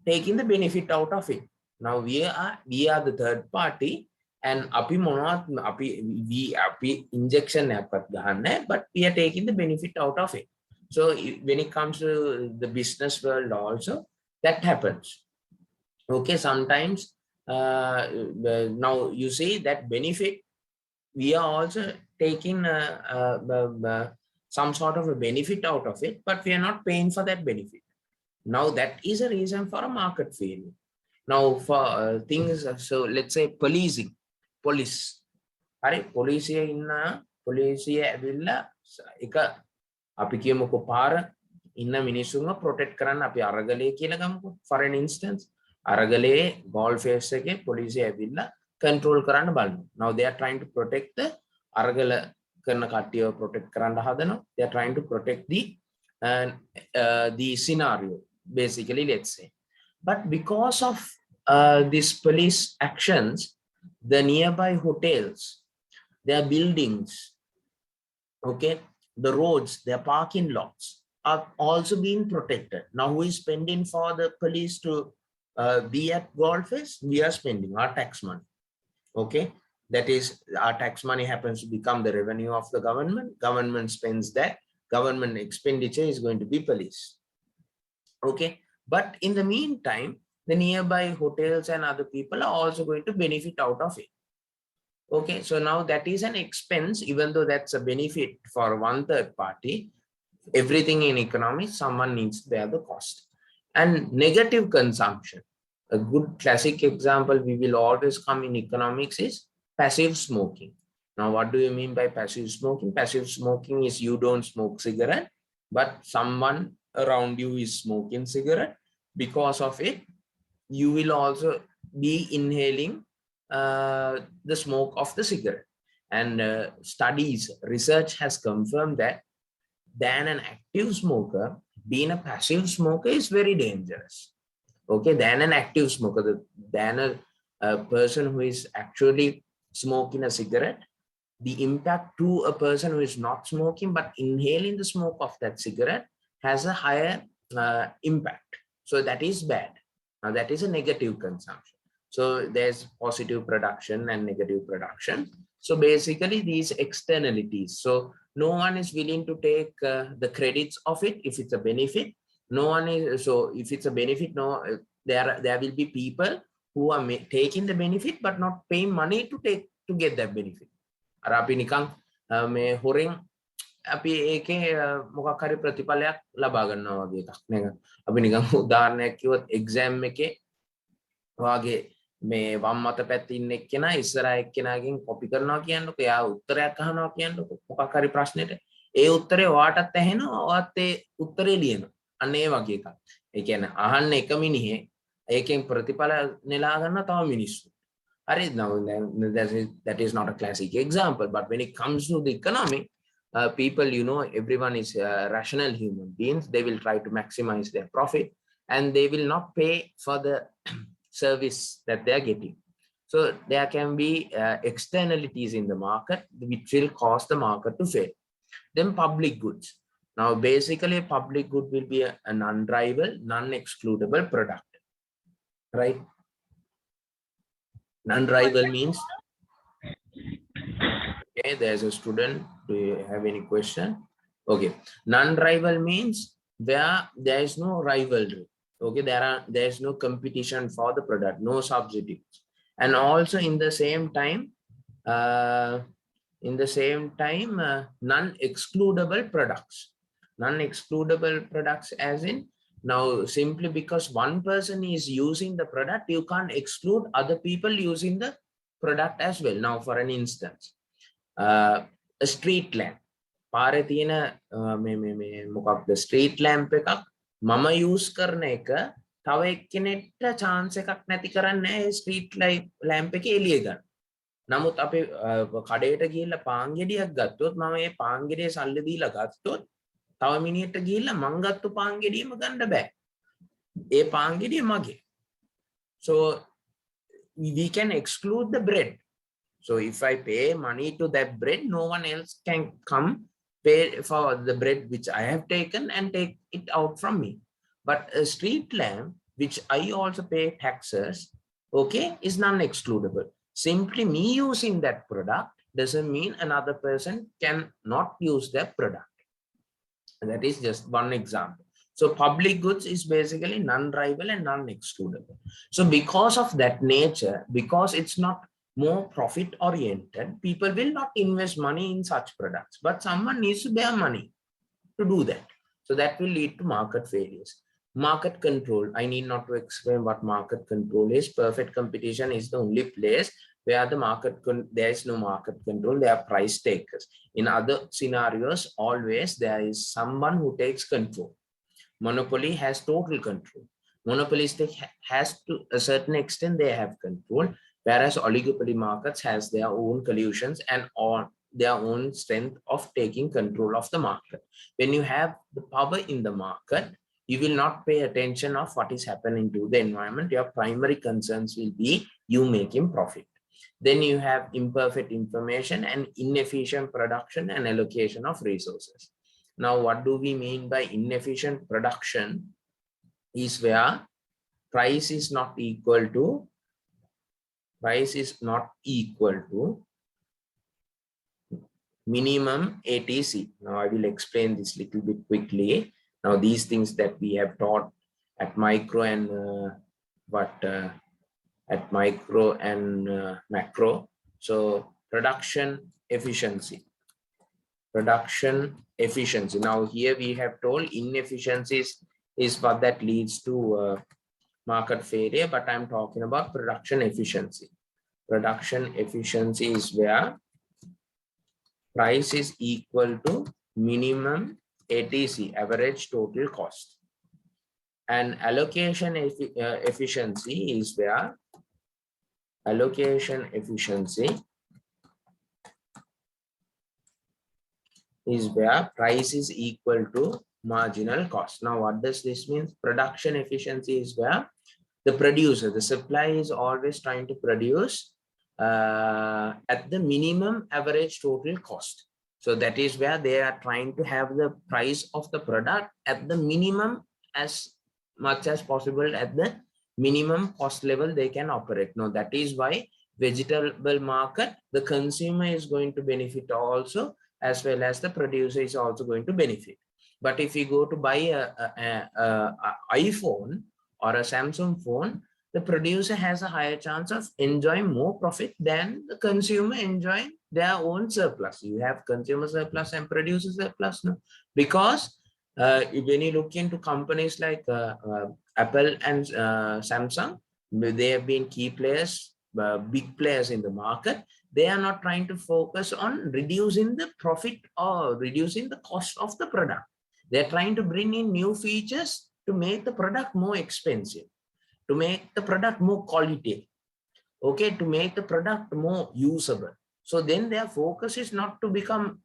taking the benefit out of it. Now we are the third party, and අපි මොනවත් අපි injection එකක්වත් ගහන්නේ, but we are taking the benefit out of it. So when it comes to the business world also, that happens. Okay, sometimes now you see that benefit, we are also taking some sort of a benefit out of it, but we are not paying for that benefit. Now that is a reason for a market failure. Now for things, so let's say policing, police, police ඇවිල්ලා එක අපි කියමුකෝ පාර ඉන්න මිනිස්සුන්ව protect කරන්න අපි අරගලේ කියලා ගමුකෝ, for an instance අරගලේ ගෝල් ෆේස් එකේ පොලිසිය ඇවිල්ලා control කරන්න බලනවා. Now they are trying to protect the අරගල කරන කට්ටියව protect කරන්න හදනවා. They are trying to protect the scenario, basically, let's say. But because of these police actions, the nearby hotels, their buildings, okay, the roads, their parking lots are also being protected. Now who is spending for the police to be at Golfest? We are spending our tax money. Okay, that is, our tax money happens to become the revenue of the government. Government spends that. Government expenditure is going to be police. Okay, but in the meantime, the nearby hotels and other people are also going to benefit out of it. Okay, so now that is an expense, even though that's a benefit for one third party. Everything in economics, someone needs to bear the cost. And negative consumption, a good classic example we will always come in economics is passive smoking. Now what do you mean by passive smoking? Passive smoking is you don't smoke cigarette, but someone around you is smoking cigarette. Because of it, you will also be inhaling the smoke of the cigarette. And studies, research has confirmed that than an active smoker, being a passive smoker is very dangerous, okay, than an active smoker, than a person who is actually smoking a cigarette. The impact to a person who is not smoking but inhaling the smoke of that cigarette has a higher impact. So that is bad. Now that is a negative consumption. So there's positive production and negative production. So basically these externalities. So no one is willing to take the credits of it if it's a benefit. No one is, so if it's a benefit, no, there will be people who are taking the benefit but not paying money to get that benefit. අර අපි නිකන් මේ හොරෙන් අපි ඒකේ මොකක් හරි ප්‍රතිඵලයක් ලබා ගන්නවා වගේ එකක් නේද? අපි නිකන් උදාහරණයක් කිව්වොත් එක්සෑම් එකේ වාගේ මේ වම් අත පැත්තේ ඉන්න එක්කෙනා ඉස්සරහා එක්කෙනාගෙන් කොපි කරනවා කියන්නකො, එයා උත්තරයක් අහනවා කියන්නකො මොකක් හරි ප්‍රශ්නෙට, ඒ උත්තරේ ඔයාටත් ඇහෙනවා, ඔයාත් ඒ උත්තරේ ලියනවා. අන්න ඒ වගේ එකක්. ඒ කියන්නේ අහන්න එක මිනිහේ ඒකෙන් ප්‍රතිඵල නෙලා ගන්න තව මිනිස්සු. Now, that is not a classic example, but when it comes to the economy, people, everyone is rational human beings. They will try to maximize their profit and they will not pay for the service that they are getting. So there can be externalities in the market which will cause the market to fail. Then public goods. Now, basically, public good will be a non-rival, non-excludable product, right? Non-rival means, okay, there's a student, do you have any question? Okay, non-rival means where there is no rivalry, okay, there is no competition for the product, no substitutes, and also in the same time non-excludable products. Non-excludable products as in, now, simply because one person is using the product, you can't exclude other people using the product as well. Now, for an instance, a street lamp. පාරේ තියෙන මොකක්ද street lamp එකක් මම use කරන එක තව එක්කෙනෙක්ට chance එකක් නැති කරන්නේ නැහැ street lamp එකේ එළිය ගන්න. නමුත් අපි කඩේට ගිහිල්ලා පාන් ගෙඩියක් ගත්තොත් මම මේ පාන් ගෙඩියේ සල්ලි දීලා ගත්තොත් තව මිනිහෙක්ට ගිහිල්ලා මං ගත්ත පාන් ගෙඩියම ගන්න බෑ. ඒ පාන් ගෙඩිය මගේ. So we can exclude the bread. So if I pay money to that bread, no one else can come pay for the bread which I have taken and take it out from me. But a street lamp, which I also pay taxes, okay, is non-excludable. Simply me using that product doesn't mean another person can not use that product. And that is just one example. So public goods is basically non-rival and non-excludable. So because of that nature, because it's not more profit oriented, people will not invest money in such products, but someone needs to bear money to do that. So that will lead to market failures. Market control, I need not to explain what market control is. Perfect competition is the only place where there is no market control, they are price takers. In other scenarios, always there is someone who takes control. Monopoly has total control. Monopolistic has, to a certain extent, they have control, whereas oligopoly markets has their own collusions and their own strength of taking control of the market. When you have the power in the market, you will not pay attention of what is happening to the environment. Your primary concerns will be you making profit. Then you have imperfect information and inefficient production and allocation of resources. Now, what do we mean by inefficient production? Is where price is not equal to minimum ATC. Now, I will explain this little bit quickly. Now, these things that we have taught at micro and macro. So production efficiency. Now here we have told inefficiencies is what that leads to market failure, but I'm talking about production efficiency. Production efficiency is where price is equal to minimum ATC, average total cost. And allocation efficiency is where price is equal to marginal cost. Now, what does this mean? Production efficiency is where the producer, the supplier is always trying to produce at the minimum average total cost. So that is where they are trying to have the price of the product at the minimum as much as possible, at the minimum cost level they can operate. Now, that is why vegetable market, the consumer is going to benefit also, as well as the producer is also going to benefit. But if you go to buy a iPhone or a Samsung phone, the producer has a higher chance of enjoying more profit than the consumer enjoying their own surplus. You have consumer surplus and producer surplus, no? Because when you look into companies like Apple and Samsung, they have been key players, big players in the market. They are not trying to focus on reducing the profit or reducing the cost of the product. They're trying to bring in new features to make the product more expensive, to make the product more quality, okay, to make the product more usable. So then their focus is not to become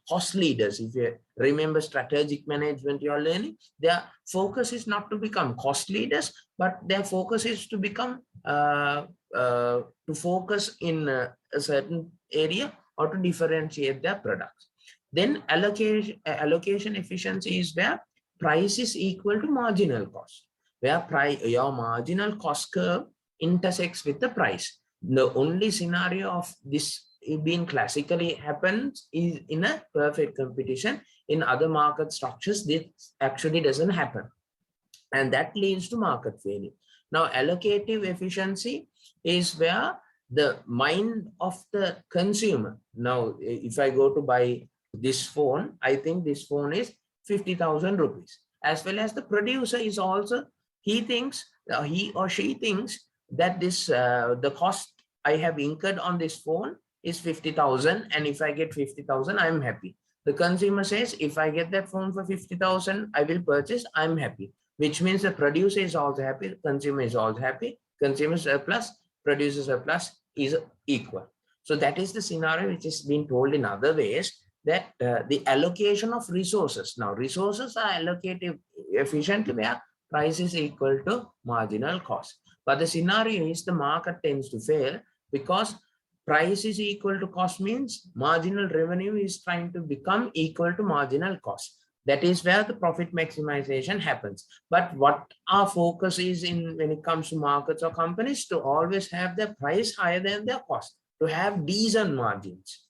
cost leaders. If you remember strategic management you are learning, their focus is not to become cost leaders, but their focus is to become to focus in a certain area or to differentiate their products. Then allocation efficiency is where price is equal to marginal cost, where your marginal cost curve intersects with the price. The only scenario of this being classically happens is in a perfect competition. In other market structures, this actually doesn't happen, and that leads to market failure. Now, allocative efficiency is where the mind of the consumer. Now, if I go to buy this phone, I think this phone is 50,000 rupees, as well as the producer is also, he thinks, he or she thinks that this the cost I have incurred on this phone is 50,000, and if I get 50,000, I'm happy. The consumer says, if I get that phone for 50,000, I will purchase, I'm happy, which means the producer is also happy, the consumer is also happy, consumer surplus, producer surplus is equal. So that is the scenario which is being told in other ways, that the allocation of resources. Now, resources are allocated efficiently where price is equal to marginal cost. But the scenario is the market tends to fail because price is equal to cost means marginal revenue is trying to become equal to marginal cost. That is where the profit maximization happens. But what our focus is in when it comes to markets or companies, to always have their price higher than their cost, to have decent margins,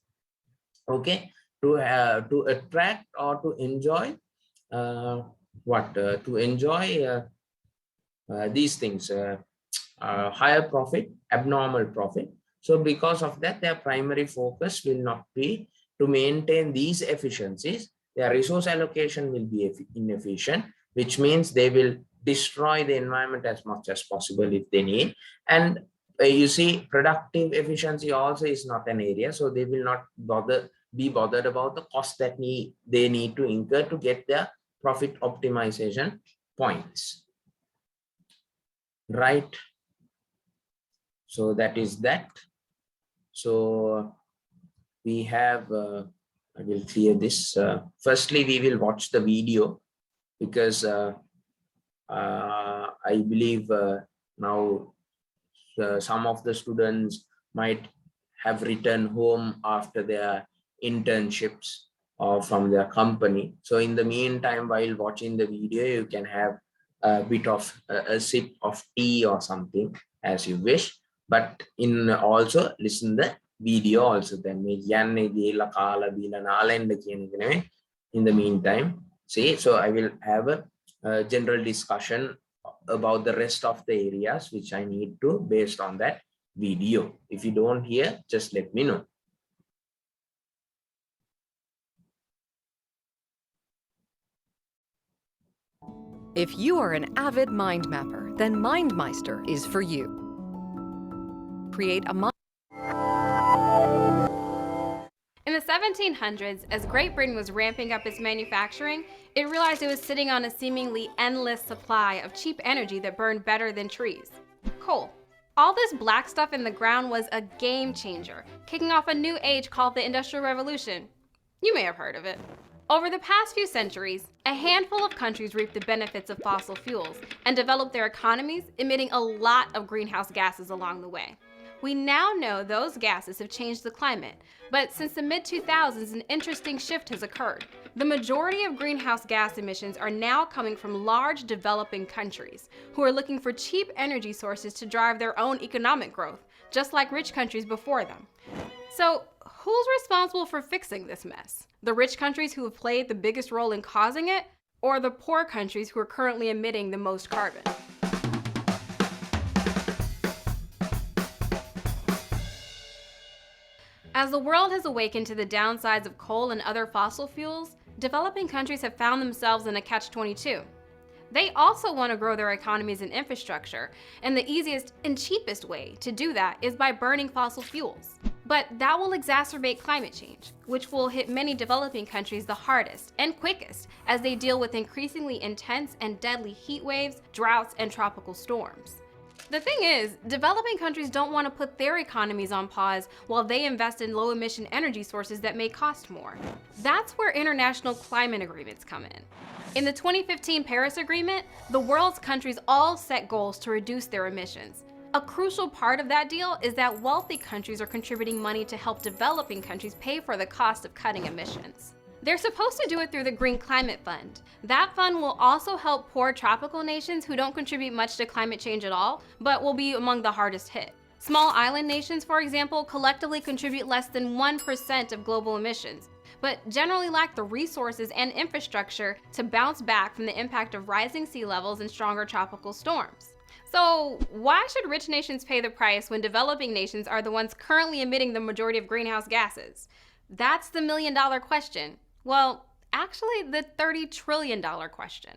okay, to attract or to enjoy these things, higher profit, abnormal profit. So because of that, their primary focus will not be to maintain these efficiencies. Their resource allocation will be inefficient, which means they will destroy the environment as much as possible if they need. And you see, productive efficiency also is not an area, so they will not be bothered about the cost that they need to incur to get their profit optimization points, right? So that is that. So we have, I will clear this. Firstly, we will watch the video because I believe now some of the students might have returned home after their internships or from their company. So in the meantime, while watching the video, you can have a bit of a sip of tea or something as you wish. But in also listen the video also. Then in the meantime, see, so I will have a general discussion about the rest of the areas which I need to based on that video. If you don't hear, just let me know. If you are an avid mind mapper, then MindMeister is for you. Create a mind. In the 1700s, as Great Britain was ramping up its manufacturing, it realized it was sitting on a seemingly endless supply of cheap energy that burned better than trees: coal. All this black stuff in the ground was a game changer, kicking off a new age called the Industrial Revolution. You may have heard of it. Over the past few centuries, a handful of countries reaped the benefits of fossil fuels and developed their economies, emitting a lot of greenhouse gases along the way. We now know those gases have changed the climate, but since the mid-2000s, an interesting shift has occurred. The majority of greenhouse gas emissions are now coming from large developing countries who are looking for cheap energy sources to drive their own economic growth, just like rich countries before them. So, who's responsible for fixing this mess? The rich countries who have played the biggest role in causing it, or the poor countries who are currently emitting the most carbon? As the world has awakened to the downsides of coal and other fossil fuels, developing countries have found themselves in a catch-22. They also want to grow their economies and infrastructure, and the easiest and cheapest way to do that is by burning fossil fuels. But that will exacerbate climate change, which will hit many developing countries the hardest and quickest as they deal with increasingly intense and deadly heat waves, droughts, and tropical storms. The thing is, developing countries don't want to put their economies on pause while they invest in low-emission energy sources that may cost more. That's where international climate agreements come in. In the 2015 Paris Agreement, the world's countries all set goals to reduce their emissions. A crucial part of that deal is that wealthy countries are contributing money to help developing countries pay for the cost of cutting emissions. They're supposed to do it through the Green Climate Fund. That fund will also help poor tropical nations who don't contribute much to climate change at all, but will be among the hardest hit. Small island nations, for example, collectively contribute less than 1% of global emissions, but generally lack the resources and infrastructure to bounce back from the impact of rising sea levels and stronger tropical storms. So why should rich nations pay the price when developing nations are the ones currently emitting the majority of greenhouse gases? That's the million-dollar question. Well, actually, the $30 trillion question.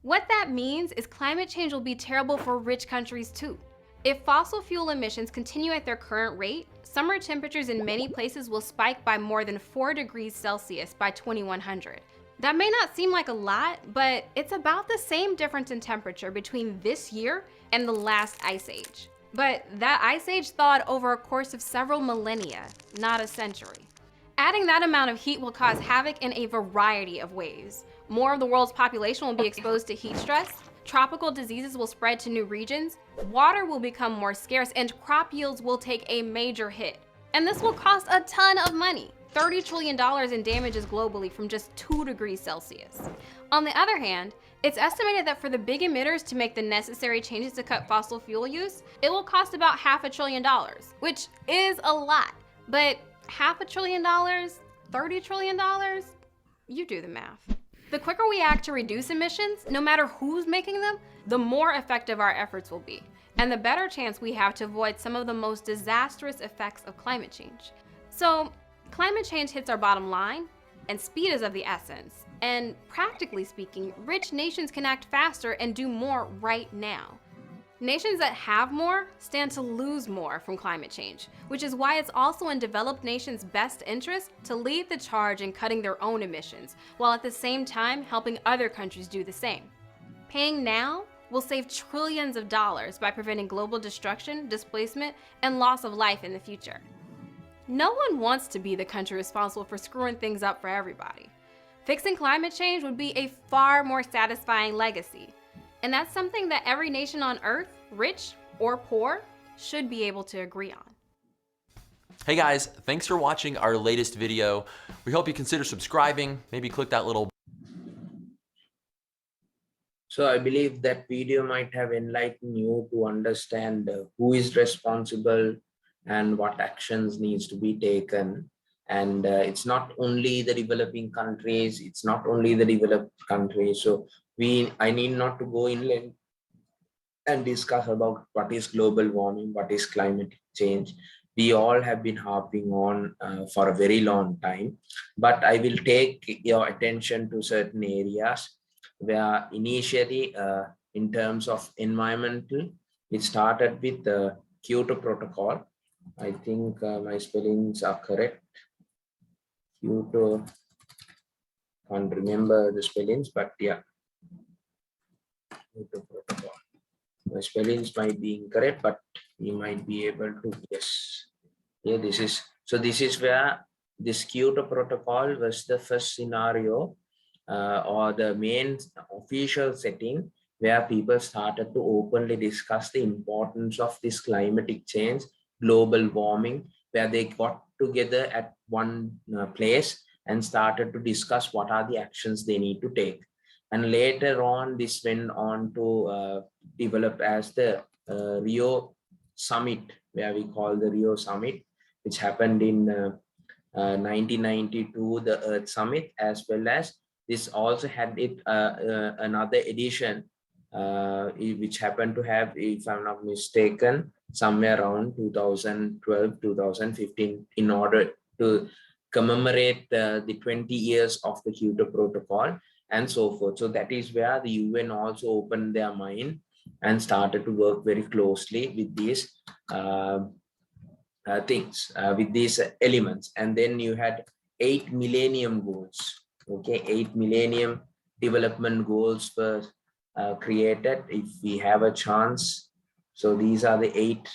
What that means is climate change will be terrible for rich countries too. If fossil fuel emissions continue at their current rate, summer temperatures in many places will spike by more than 4 degrees Celsius by 2100. That may not seem like a lot, but it's about the same difference in temperature between this year and the last ice age. But that ice age thawed over a course of several millennia, not a century. Adding that amount of heat will cause havoc in a variety of ways. More of the world's population will be exposed to heat stress, tropical diseases will spread to new regions, water will become more scarce, and crop yields will take a major hit. And this will cost a ton of money, $30 trillion in damages globally from just 2 degrees Celsius. On the other hand, it's estimated that for the big emitters to make the necessary changes to cut fossil fuel use, it will cost about $500 billion, which is a lot. But $500 billion, $30 trillion, you do the math. The quicker we act to reduce emissions, no matter who's making them, the more effective our efforts will be, and the better chance we have to avoid some of the most disastrous effects of climate change. So, climate change hits our bottom line, and speed is of the essence. And practically speaking, rich nations can act faster and do more right now. Nations that have more stand to lose more from climate change, which is why it's also in developed nations' best interest to lead the charge in cutting their own emissions, while at the same time helping other countries do the same. Paying now will save trillions of dollars by preventing global destruction, displacement, and loss of life in the future. No one wants to be the country responsible for screwing things up for everybody. Fixing climate change would be a far more satisfying legacy. And that's something that every nation on Earth, rich or poor, should be able to agree on. Hey guys, thanks for watching our latest video. We hope you consider subscribing, maybe click that little. So I believe that video might have enlightened you to understand who is responsible and what actions needs to be taken. And it's not only the developing countries, it's not only the developed countries. So I need not to go inland and discuss about what is global warming, what is climate change. We all have been harping on for a very long time, but I will take your attention to certain areas where initially in terms of environmental, it started with the Kyoto Protocol. I think my spellings are correct. Kyoto, can't remember the spellings, but yeah. Kyoto Protocol. My spellings might be incorrect, but you might be able to guess. Yeah, this is where this Kyoto Protocol was the first scenario or the main official setting where people started to openly discuss the importance of this climatic change, global warming, where they got together at one place and started to discuss what are the actions they need to take. And later on, this went on to develop as the Rio Summit, where we call the Rio Summit, which happened in 1992, the Earth Summit, as well as this also had it another edition, which happened to have, if I'm not mistaken, somewhere around 2012, 2015, in order to commemorate the 20 years of the Kyoto Protocol and so forth. So that is where the UN also opened their mind and started to work very closely with these things, with these elements. And then you had 8 millennium goals. Okay, 8 millennium development goals were created. If we have a chance, so these are the 8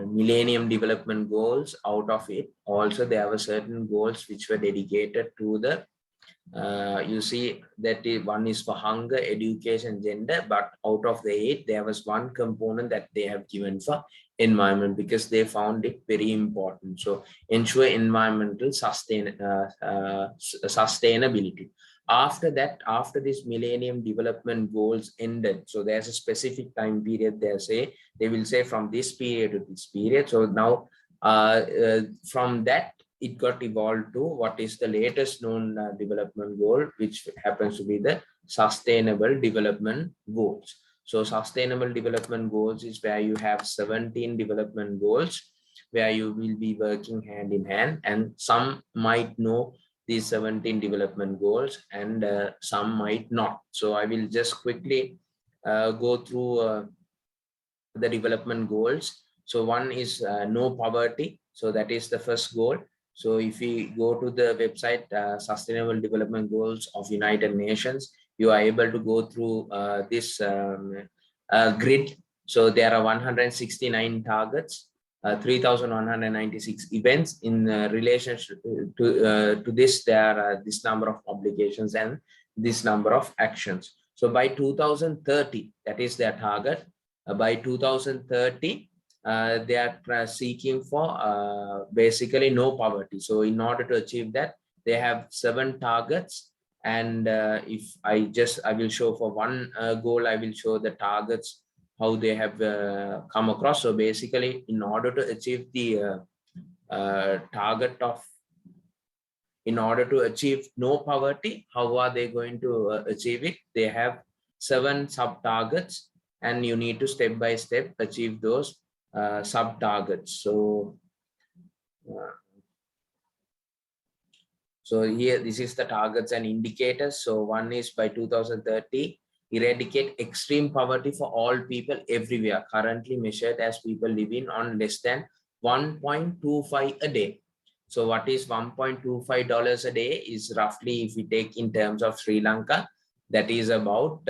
millennium development goals. Out of it, also there were certain goals which were dedicated to the you see that one is for hunger, education, gender, but out of the 8 there was one component that they have given for environment, because they found it very important. So ensure environmental sustainability. After that, after this millennium development goals ended, so there's a specific time period they will say from this period to this period. So now from that it got evolved to what is the latest known development goal, which happens to be the sustainable development goals. So sustainable development goals is where you have 17 development goals where you will be working hand in hand, and some might know these 17 development goals and some might not. So I will just quickly go through the development goals. So one is no poverty. So that is the first goal. So if we go to the website, Sustainable Development Goals of United Nations, you are able to go through this grid. So there are 169 targets, 3,196 events in relationship to this. There are this number of publications and this number of actions. So by 2030, that is their target. By 2030, they are seeking for basically no poverty. So in order to achieve that, they have 7 targets. And if I will show for one goal, I will show the targets, how they have come across. So basically, in order to achieve the target of, in order to achieve no poverty, how are they going to achieve it? They have 7 sub targets, and you need to step by step achieve those sub targets. So here, this is the targets and indicators. So one is by 2030, eradicate extreme poverty for all people everywhere, currently measured as people living on less than 1.25 a day. So what is $1.25 a day is roughly, if we take in terms of Sri Lanka, that is about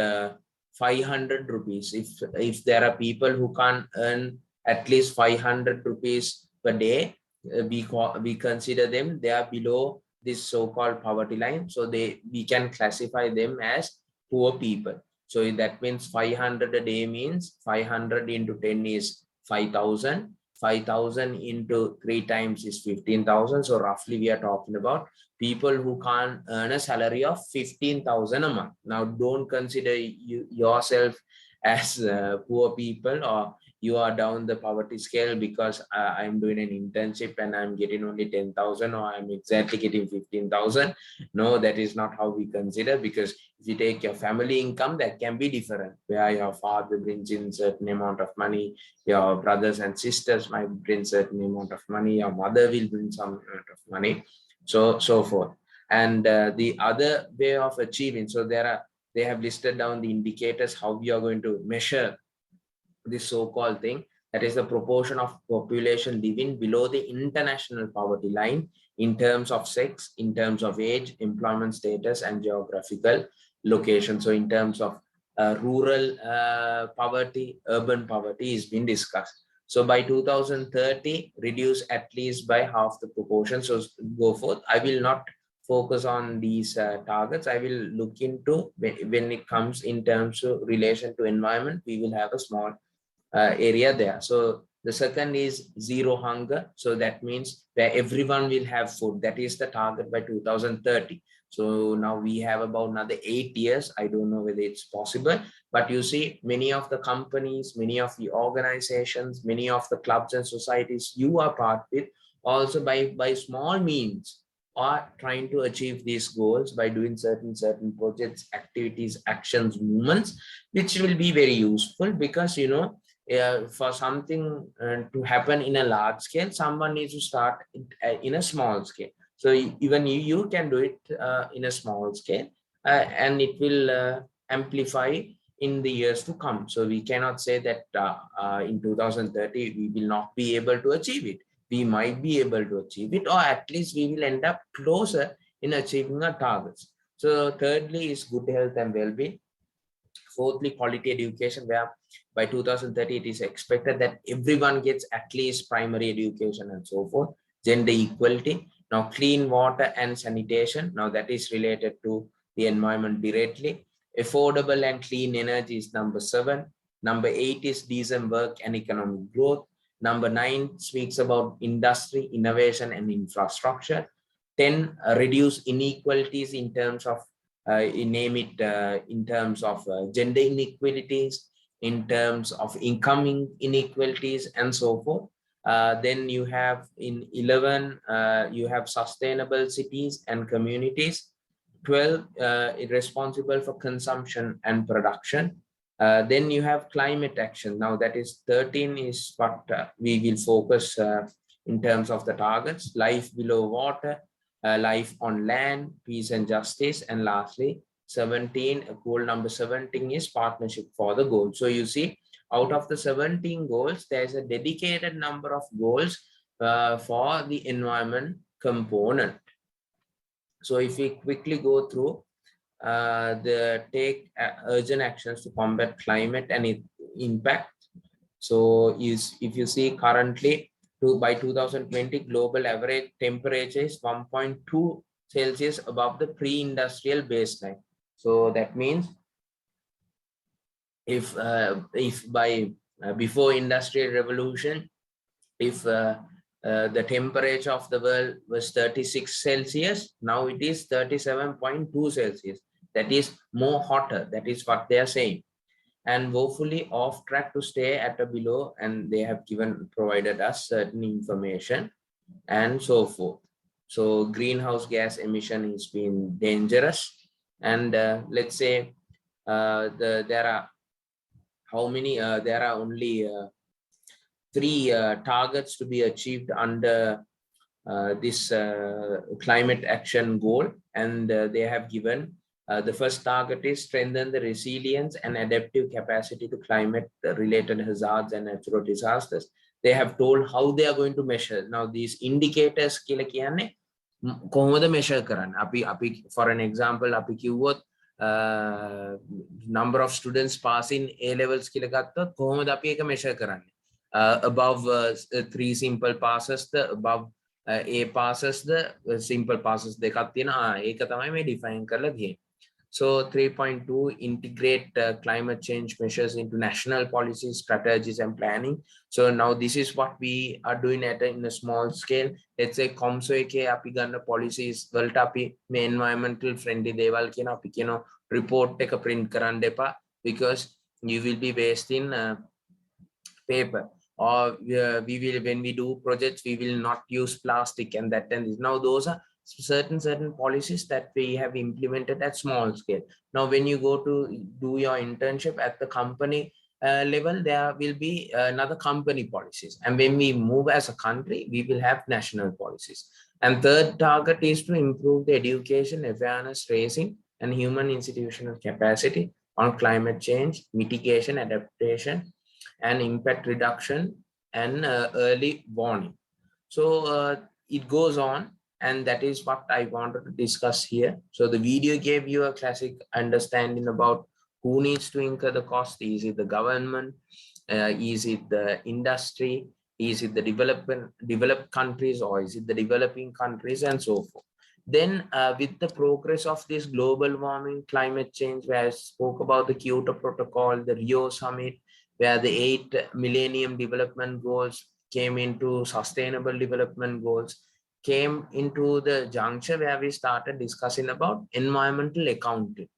500 rupees. If there are people who can't earn at least 500 rupees per day, we consider them, they are below this so-called poverty line. So we can classify them as poor people. So that means 500 a day means 500 into 10 is 5,000. 5,000 into 3 times is 15,000. So roughly we are talking about people who can't earn a salary of 15,000 a month. Now don't consider yourself as poor people, or you are down the poverty scale because I'm doing an internship and I'm getting only 10,000, or I'm exactly getting 15,000. No, that is not how we consider, because if you take your family income, that can be different, where your father brings in certain amount of money, your brothers and sisters might bring certain amount of money, your mother will bring some amount of money, so forth. And the other way of achieving, so they have listed down the indicators how we are going to measure this so-called thing, that is the proportion of population living below the international poverty line in terms of sex, in terms of age, employment status, and geographical location. So in terms of rural poverty, urban poverty is being discussed. So by 2030, reduce at least by half the proportion. So go forth. I will not focus on these targets. I will look into when it comes in terms of relation to environment, we will have a small area there. So the second is zero hunger. So that means that everyone will have food. That is the target by 2030. So now we have about another 8 years. I don't know whether it's possible, but you see many of the companies, many of the organizations, many of the clubs and societies you are part with also by small means are trying to achieve these goals by doing certain projects, activities, actions, movements, which will be very useful because, you know, for something to happen in a large scale, someone needs to start in a small scale. So even you can do it in a small scale, and it will amplify in the years to come. So we cannot say that in 2030 we will not be able to achieve it. We might be able to achieve it, or at least we will end up closer in achieving our targets. So thirdly is good health and well-being. Fourthly, quality education, where by 2030 it is expected that everyone gets at least primary education and so forth. Gender equality. Now clean water and sanitation. Now that is related to the environment directly. Affordable and clean energy is number 7. Number 8 is decent work and economic growth. Number 9 speaks about industry, innovation and infrastructure. 10, reduce inequalities in terms of in terms of gender inequalities, in terms of income inequalities and so forth. Then you have in 11, you have sustainable cities and communities. 12, responsible for consumption and production. Then you have climate action. Now that is 13 is what we will focus in terms of the targets: life below water, life on land, peace and justice, and lastly 17, goal number 17 is partnership for the goal. So you see, out of the 17 goals, there's a dedicated number of goals for the environment component. So if we quickly go through the take urgent actions to combat climate and its impact. So if you see currently by 2020, global average temperature is 1.2 Celsius above the pre-industrial baseline. So that means if by before industrial revolution, if the temperature of the world was 36 Celsius, now it is 37.2 Celsius. That is more hotter. That is what they are saying. And woefully off track to stay at a below, and they have provided us certain information and so forth. So greenhouse gas emission has been dangerous. And let's say there are how many, there are only 3 targets to be achieved under this climate action goal. And they have given the first target is strengthen the resilience and adaptive capacity to climate related hazards and natural disasters. They have told how they are going to measure. Now these indicators කියලා කියන්නේ කොහොමද measure කරන්නේ? අපි for an example අපි කිව්වොත් number of students passing A levels කියලා ගත්තොත් කොහොමද අපි ඒක measure කරන්නේ? Above 3 simple passes, the above A passes, the simple passes දෙකක් තියෙනවා. ඒක තමයි මේ define කරලා තියෙන්නේ. So 3.2, integrate climate change measures into national policies, strategies and planning. So now this is what we are doing in a small scale. Let's say COMSO එකේ අපි ගන්න policies වලට අපි මේ environmental friendly දේවල් කියන අපි කියන report එක print කරන්න එපා, because you will be wasting paper. Or we will, when we do projects, we will not use plastic and that. And now those are certain policies that we have implemented at small scale. Now when you go to do your internship at the company level, there will be another company policies, and when we move as a country, we will have national policies. And third target is to improve the education, awareness raising and human institutional capacity on climate change, mitigation, adaptation and impact reduction and early warning. So it goes on. And that is what I wanted to discuss here. So the video gave you a classic understanding about who needs to incur the cost. Is it the government? Is it the industry? Is it the developed countries, or is it the developing countries, and so forth? Then with the progress of this global warming, climate change, where I spoke about the Kyoto Protocol, the Rio Summit, where the 8 Millennium Development Goals came into Sustainable Development Goals, came into the juncture where we started discussing about environmental accounting.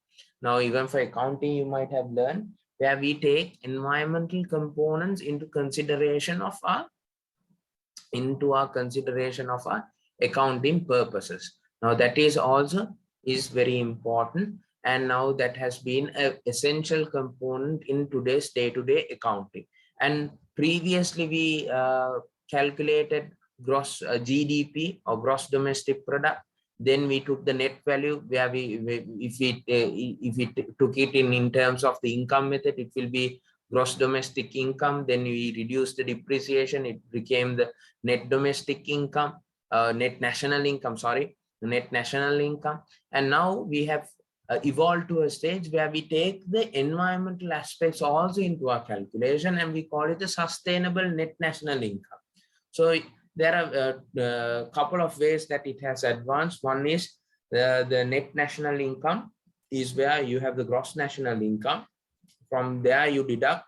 Now, even for accounting, you might have learned where we take environmental components into consideration of our accounting purposes. Now, that is also very important, and now that has been an essential component in today's day-to-day accounting. And previously, we calculated gross GDP, or gross domestic product. Then we took the net value, where if we took it in terms of the income method, it will be gross domestic income. Then we reduced the depreciation, it became the net domestic income, net national income. And now we have evolved to a stage where we take the environmental aspects also into our calculation, and we call it the sustainable net national income. So there are a couple of ways that it has advanced. One is the net national income is where you have the gross national income. From there you deduct,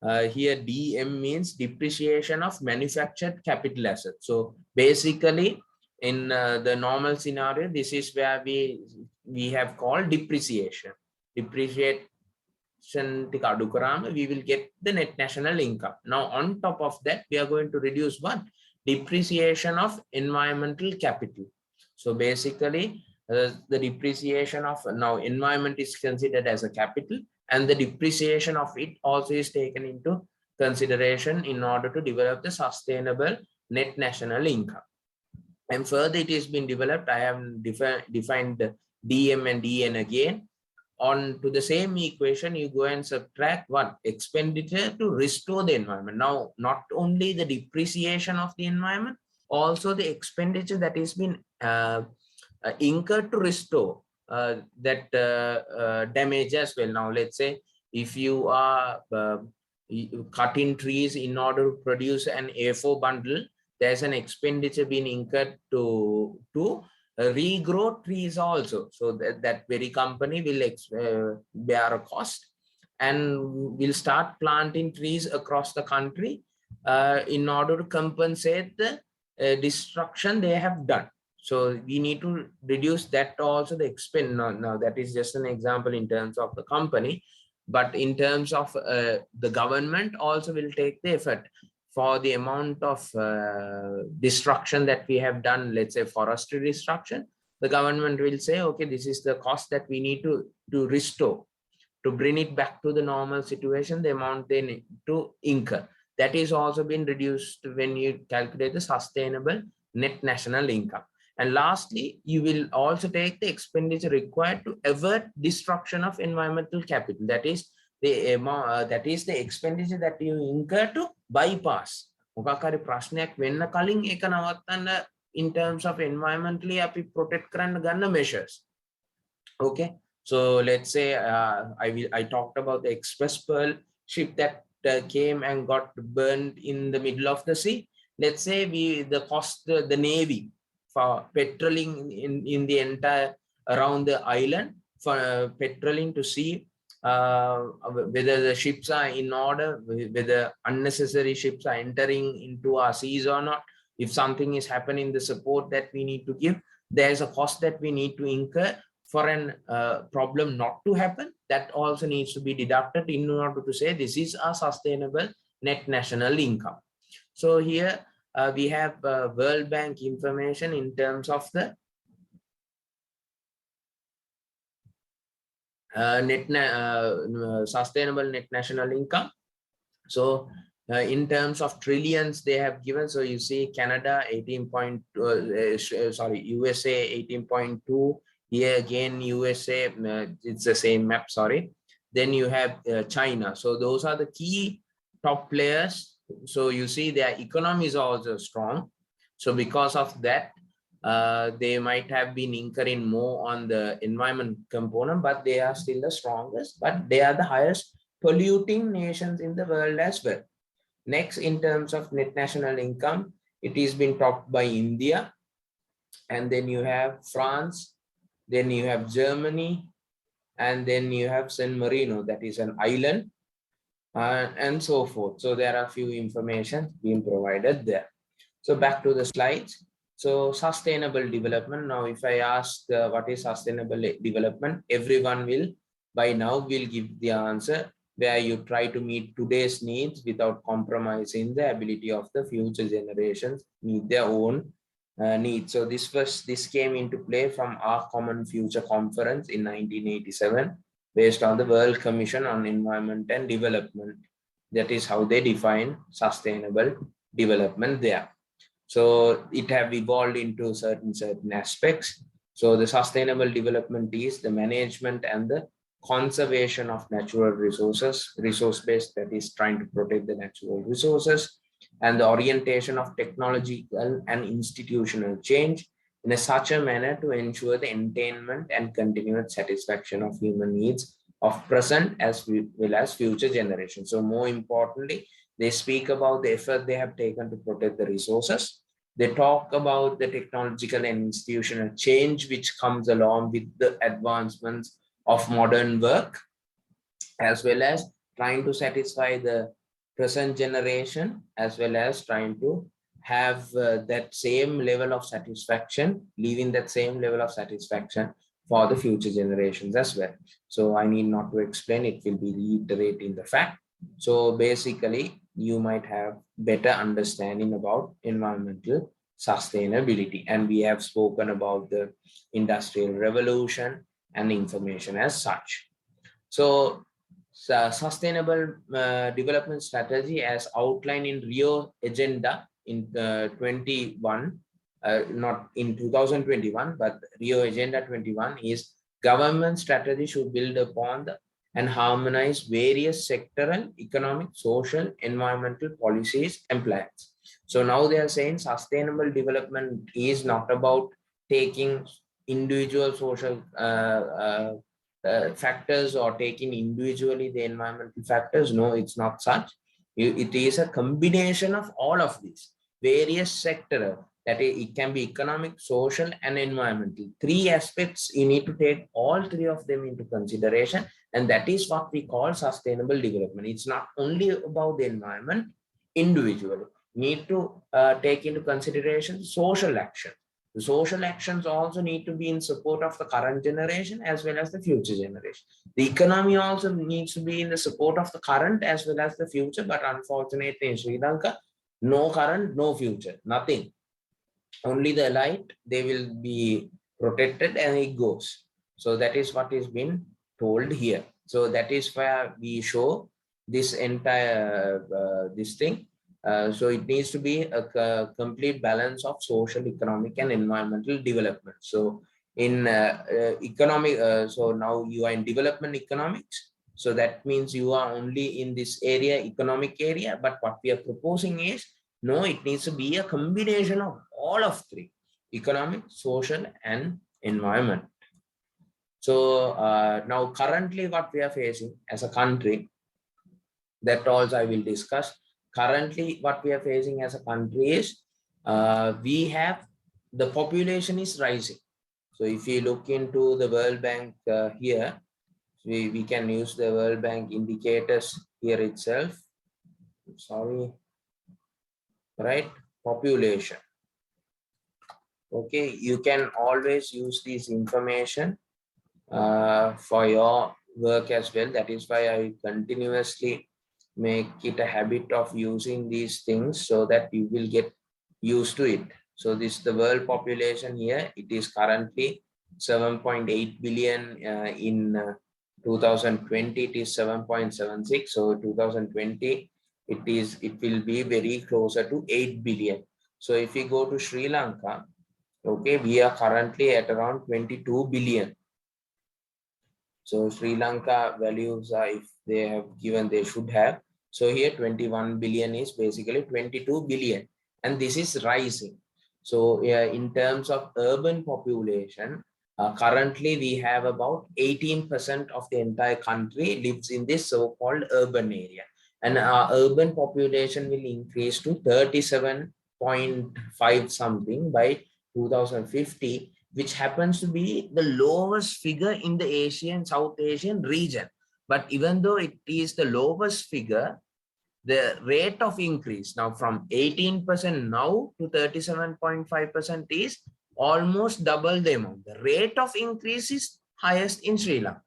here DM means depreciation of manufactured capital assets. So basically in the normal scenario, this is where we have called depreciation. Depreciation, we will get the net national income. Now on top of that, we are going to reduce what? Depreciation of environmental capital. So basically the depreciation of, now environment is considered as a capital, and the depreciation of it also is taken into consideration in order to develop the sustainable net national income. And further it has been developed. I have defined the DM and DN again. On to the same equation, you go and subtract what? Expenditure to restore the environment. Now, not only the depreciation of the environment, also the expenditure that has been incurred to restore that damage as well. Now, let's say if you are cutting trees in order to produce an A4 bundle, there's an expenditure being incurred to regrow trees also. So that very company will bear a cost and will start planting trees across the country in order to compensate the destruction they have done. So we need to reduce that also, the expense. Now that is just an example in terms of the company, but in terms of the government also will take the effort for the amount of destruction that we have done. Let's say forestry destruction, the government will say, okay, this is the cost that we need to restore, to bring it back to the normal situation, the amount they need to incur. That is also been reduced when you calculate the sustainable net national income. And lastly, you will also take the expenditure required to avert destruction of environmental capital. That is the amount, that is the expenditure that you incur to bypass. In terms of environmentally api protect karanna ganna measures. Okay, so let's say I talked about the Express Pearl ship that came and got burned in the middle of the sea. Let's say the Navy for patrolling in the entire around the island, for patrolling to see whether the ships are in order, whether unnecessary ships are entering into our seas or not. If something is happening, the support that we need to give, there's a cost that we need to incur for an problem not to happen. That also needs to be deducted in order to say this is a sustainable net national income. So here we have World Bank information in terms of the sustainable net national income. So in terms of trillions they have given, so you see Canada 18.2, sorry, USA 18.2, here again USA, it's the same map, sorry. Then you have China. So those are the key top players. So you see their economy is also strong. So because of that, they might have been incurring more on the environment component, but they are still the strongest, but they are the highest polluting nations in the world as well. Next, in terms of net national income, it is been topped by India, and then you have France, then you have Germany, and then you have San Marino, that is an island, and so forth. So there are few information being provided there. So back to the slides. So sustainable development. Now, if I ask what is sustainable development, everyone will by now will give the answer, where you try to meet today's needs without compromising the ability of the future generations meet their own needs. So this came into play from our Common Future Conference in 1987, based on the World Commission on Environment and Development. That is how they define sustainable development there. So it have evolved into certain aspects. So the sustainable development is the management and the conservation of natural resources, resource-based, that is trying to protect the natural resources, and the orientation of technological and institutional change in such a manner to ensure the attainment and continued satisfaction of human needs of present as well as future generations. So more importantly, they speak about the effort they have taken to protect the resources. They talk about the technological and institutional change which comes along with the advancements of modern work, as well as trying to satisfy the present generation, as well as trying to have that same level of satisfaction, leaving that same level of satisfaction for the future generations as well. So I need not to explain, it will be reiterating the fact. So basically, you might have better understanding about environmental sustainability. And we have spoken about the Industrial Revolution and information as such. So sustainable development strategy as outlined in Rio Agenda in 21, not in 2021, but Rio Agenda 21 is government strategy should build upon the and harmonize various sectoral, economic, social, environmental policies and plans. So now they are saying sustainable development is not about taking individual social factors or taking individually the environmental factors. No, it's not such. It is a combination of all of these various sectoral, that it can be economic, social, and environmental. Three aspects, you need to take all three of them into consideration, and that is what we call sustainable development. It's not only about the environment individually. Need to take into consideration social action. The social actions also need to be in support of the current generation as well as the future generation. The economy also needs to be in the support of the current as well as the future, but unfortunately in Sri Lanka, no current, no future, nothing. Only the light, they will be protected and it goes. So that is what is being told here. So that is where we show this entire this thing. So it needs to be a complete balance of social, economic, and environmental development. So in economic, so now you are in development economics. So that means you are only in this area, economic area. But what we are proposing is, no, it needs to be a combination of all of three: economic, social, and environment. So now currently what we are facing as a country, that also I will discuss. Currently, what we are facing as a country is we have the population is rising. So if you look into the World Bank here, we can use the World Bank indicators here itself. Sorry, right? Population. Okay, you can always use this information for your work as well. That is why I continuously make it a habit of using these things so that you will get used to it. So this the world population here, it is currently 7.8 billion. In 2020 it is 7.76. So 2020 it will be very closer to 8 billion. So if we go to Sri Lanka, okay, we are currently at around 22 billion. So Sri Lanka values are, if they have given, they should have. So here 21 billion is basically 22 billion, and this is rising. So in terms of urban population, Currently, we have about 18% of the entire country lives in this so-called urban area. And our urban population will increase to 37.5 something by 2050, which happens to be the lowest figure in the Asian, South Asian region. But even though it is the lowest figure, the rate of increase now from 18% now to 37.5% is almost double the amount. The rate of increase is highest in Sri Lanka.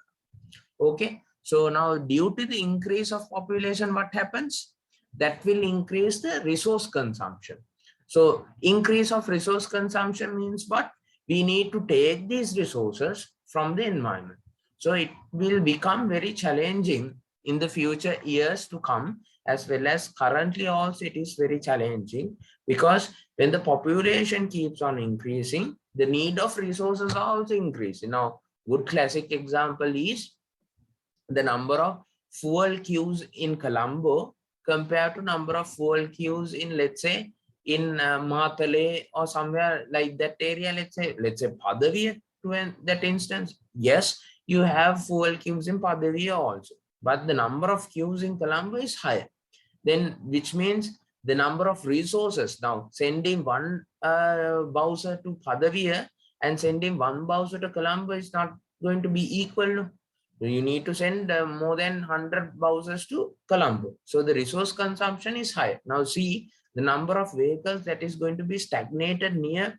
Okay, so now due to the increase of population, what happens? That will increase the resource consumption. So increase of resource consumption means what? We need to take these resources from the environment. So it will become very challenging in the future years to come, as well as currently also it is very challenging, because when the population keeps on increasing, the need of resources are also increasing. Now, good classic example is the number of fuel queues in Colombo compared to number of fuel queues in, let's say, in Matale or somewhere like that area, let's say Padaviya to that instance. Yes, you have fuel queues in Padaviya also, but the number of queues in Colombo is higher. Then, which means the number of resources, now sending one Bowser to Padaviya and sending one Bowser to Colombo is not going to be equal. You need to send more than 100 Bowsers to Colombo. So the resource consumption is high. Now see the number of vehicles that is going to be stagnated near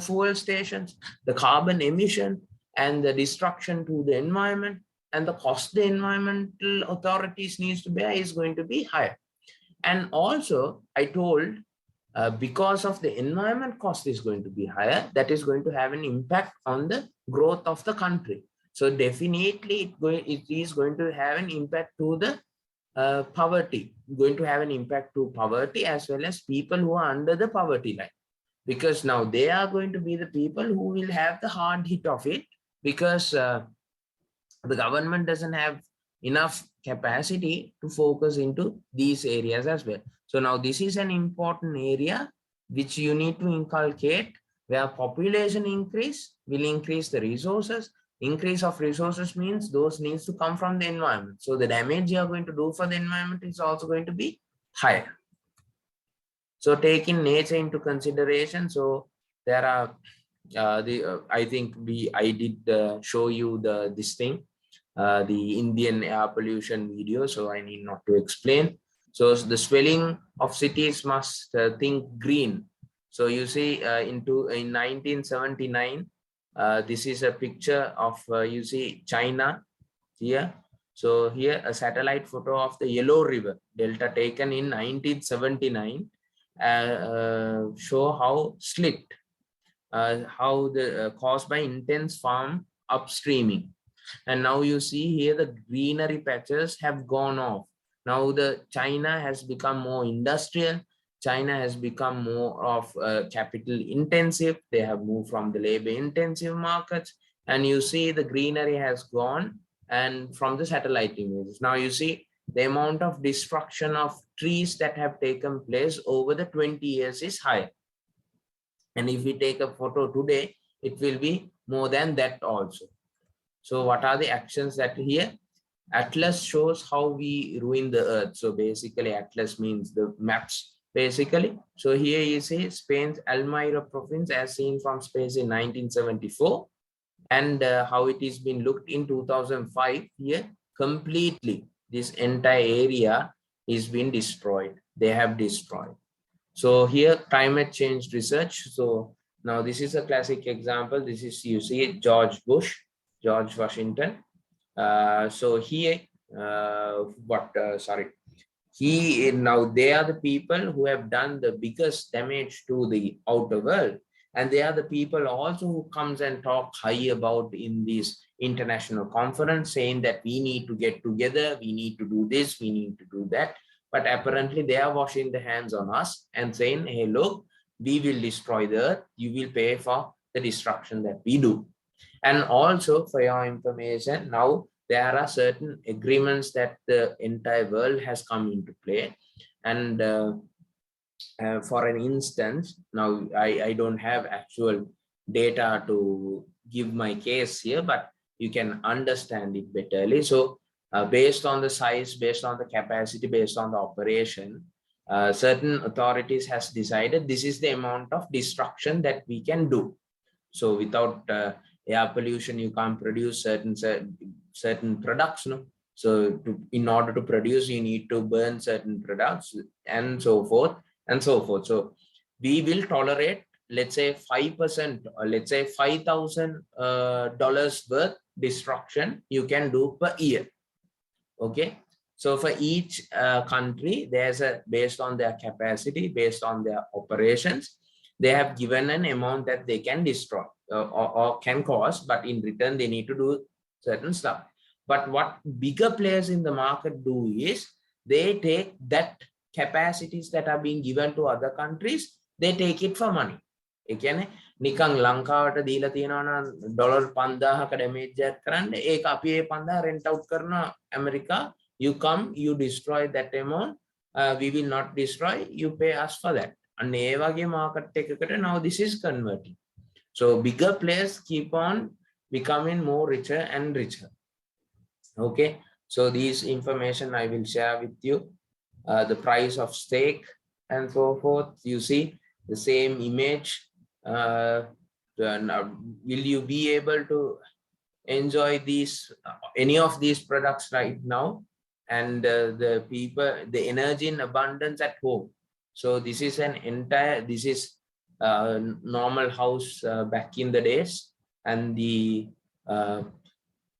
fuel stations, the carbon emission and the destruction to the environment, and the cost the environmental authorities needs to bear is going to be higher. And also I told, because of the environment cost is going to be higher, that is going to have an impact on the growth of the country. So definitely it is going to have an impact to the poverty, going to have an impact to poverty as well as people who are under the poverty line. Because now they are going to be the people who will have the hard hit of it, because the government doesn't have enough capacity to focus into these areas as well. So now this is an important area which you need to inculcate, where population increase will increase the resources. Increase of resources means those needs to come from the environment. So the damage you are going to do for the environment is also going to be higher. So taking nature into consideration, so there are I think I did show you this thing, the Indian air pollution video, so I need not to explain. So the swelling of cities must think green. So you see in 1979, this is a picture of, you see China here. So here a satellite photo of the Yellow River Delta taken in 1979 show how slit, how the caused by intense farm upstreaming. And now you see here the greenery patches have gone off. Now the China has become more industrial. China has become more of capital intensive. They have moved from the labor intensive markets, and you see the greenery has gone, and from the satellite images. Now you see the amount of destruction of trees that have taken place over the 20 years is high. And if we take a photo today, it will be more than that also. So what are the actions that here? Atlas shows how we ruin the earth. So basically Atlas means the maps basically. So here you see Spain's Almeria province as seen from space in 1974, and how it is been looked in 2005 here completely. This entire area is being destroyed. They have destroyed. So here climate change research. So now this is a classic example. This is, you see George Washington. So here, now they are the people who have done the biggest damage to the outer world. And they are the people also who comes and talk high about in this international conference, saying that we need to get together, we need to do this, we need to do that. But apparently they are washing their hands on us and saying, hey, look, we will destroy the earth, you will pay for the destruction that we do. And also for your information, now there are certain agreements that the entire world has come into play. And for an instance, now I don't have actual data to give my case here, but you can understand it betterly. So based on the size, based on the capacity, based on the operation, certain authorities has decided this is the amount of destruction that we can do. So without air pollution, you can't produce certain products, no? So in order to produce, you need to burn certain products and so forth and so forth. So we will tolerate, let's say 5%, or let's say $5,000 worth destruction you can do per year. Okay. So for each country, there's a, based on their capacity, based on their operations, they have given an amount that they can destroy or can cause, but in return, they need to do certain stuff. But what bigger players in the market do is they take that capacities that are being given to other countries, they take it for money. ඒ කියන්නේ නිකන් ලංකාවට දීලා තියෙනවා නම් dollar 5000ක damage එකක් කරන්න ඒක අපි ඒ 5000 රෙන්ට් අවුට් කරනවා America. You come, you destroy that amount, we will not destroy, you pay us for that. And ඒ වගේ market එකකට now this is converting. So bigger players keep on becoming more richer and richer. Okay, so these information I will share with you, the price of steak and so forth. You see the same image. Will you be able to enjoy these any of these products right now? And the people, the energy in abundance at home. So this is an entire, this is normal house back in the days, and the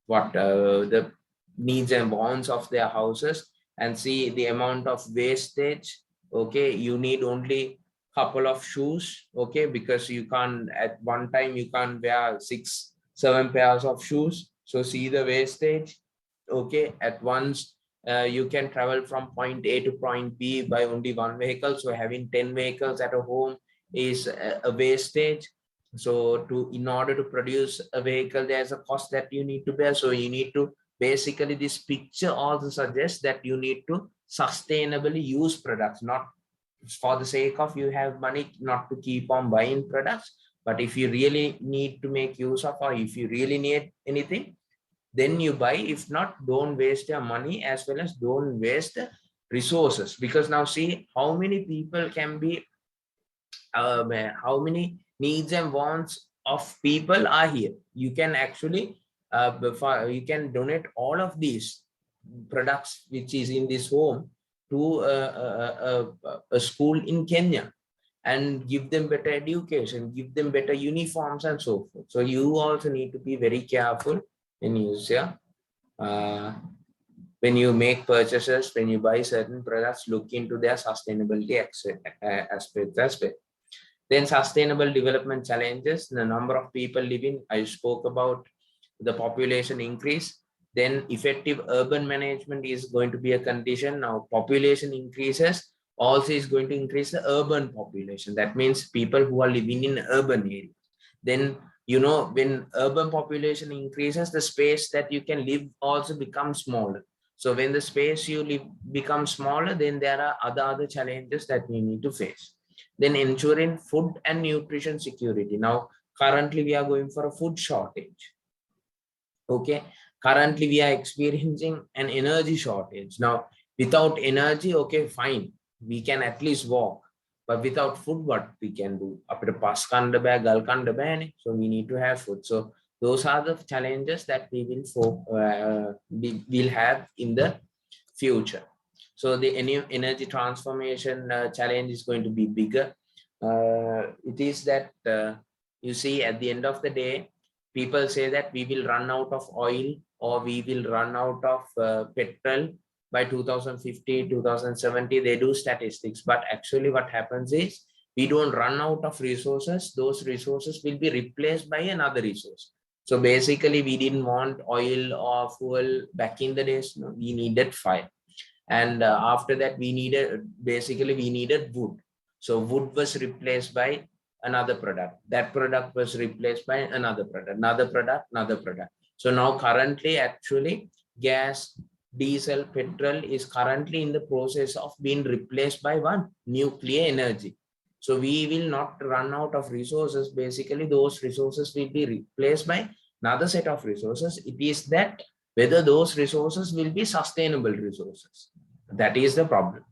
the needs and wants of their houses, and see the amount of wastage. Okay, you need only couple of shoes, okay, because you can't at one time you can't wear 6-7 pairs of shoes. So see the wastage. Okay, at once you can travel from point A to point B by only one vehicle. So having 10 vehicles at a home is a wastage. So in order to produce a vehicle, there's a cost that you need to bear. So you need to, basically this picture also suggests that you need to sustainably use products, not for the sake of you have money, not to keep on buying products, but if you really need to make use of, or if you really need anything, then you buy. If not, don't waste your money, as well as don't waste the resources. Because now see how many people can be, how many needs and wants of people are here. You can actually, you can donate all of these products which is in this home to a school in Kenya and give them better education, give them better uniforms and so forth. So you also need to be very careful when you when you make purchases, when you buy certain products, look into their sustainability aspects as well. Then sustainable development challenges, the number of people living, I spoke about the population increase. Then effective urban management is going to be a condition. Now population increases also is going to increase the urban population. That means people who are living in urban areas. Then, you know, when urban population increases, the space that you can live also becomes smaller. So when the space you live becomes smaller, then there are other challenges that we need to face. Then ensuring food and nutrition security. Now, currently we are going for a food shortage. Okay. Currently, we are experiencing an energy shortage. Now, without energy, okay, fine, we can at least walk. But without food, what we can do? So we need to have food. So those are the challenges that we will have in the future. So the energy transformation challenge is going to be bigger. It is that you see at the end of the day, people say that we will run out of oil, or we will run out of petrol by 2050, 2070. They do statistics, but actually what happens is we don't run out of resources. Those resources will be replaced by another resource. So basically we didn't want oil or fuel back in the days. No, we needed fire. And after that we needed wood. So wood was replaced by another product. That product was replaced by another product, another product. So now currently actually gas, diesel, petrol is currently in the process of being replaced by one, nuclear energy. So we will not run out of resources. Basically, those resources will be replaced by another set of resources. It is that whether those resources will be sustainable resources. That is the problem.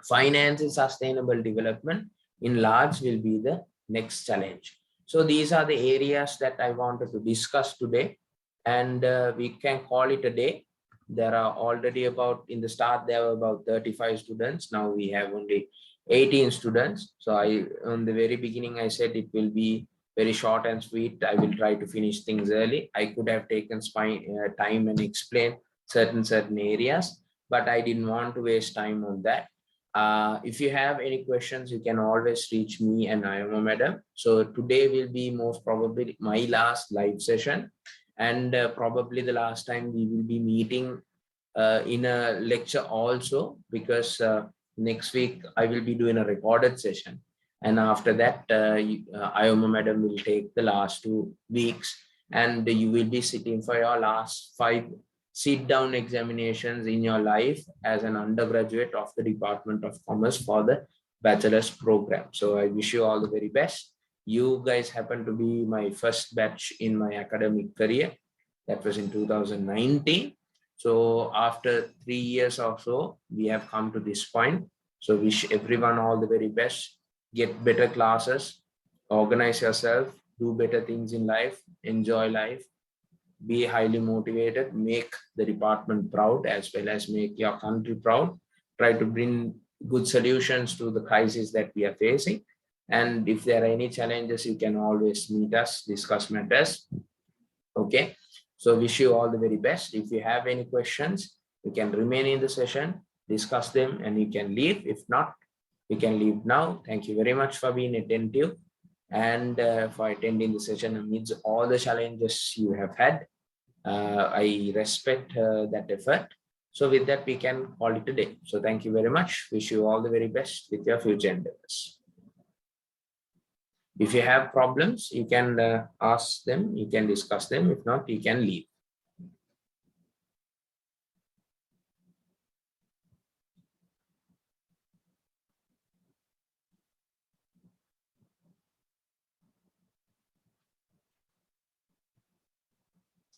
Finance and sustainable development in large will be the next challenge. So these are the areas that I wanted to discuss today, and we can call it a day. There are already about, in the start, there were about 35 students. Now we have only 18 students. So on the very beginning, I said it will be very short and sweet. I will try to finish things early. I could have taken time and explain certain areas, but I didn't want to waste time on that. If you have any questions, you can always reach me and Ayoma madam. So today will be most probably my last live session, and probably the last time we will be meeting in a lecture also, because next week I will be doing a recorded session, and after that Ayoma madam will take the last 2 weeks, and you will be sitting for your last 5 sit-down examinations in your life as an undergraduate of the Department of Commerce for the bachelor's program. So I wish you all the very best. You guys happen to be my first batch in my academic career. That was in 2019. So after 3 years or so, we have come to this point. So wish everyone all the very best. Get better classes, organize yourself, do better things in life, enjoy life, be highly motivated, make the department proud as well as make your country proud. Try to bring good solutions to the crisis that we are facing. And if there are any challenges, you can always meet us, discuss matters. Okay. So wish you all the very best. If you have any questions, you can remain in the session, discuss them, and you can leave. If not, we can leave now. Thank you very much for being attentive and for attending the session amidst all the challenges you have had. I respect that effort. So with that, we can call it a day. So thank you very much. Wish you all the very best with your future endeavors. If you have problems, you can ask them, you can discuss them. If not, you can leave.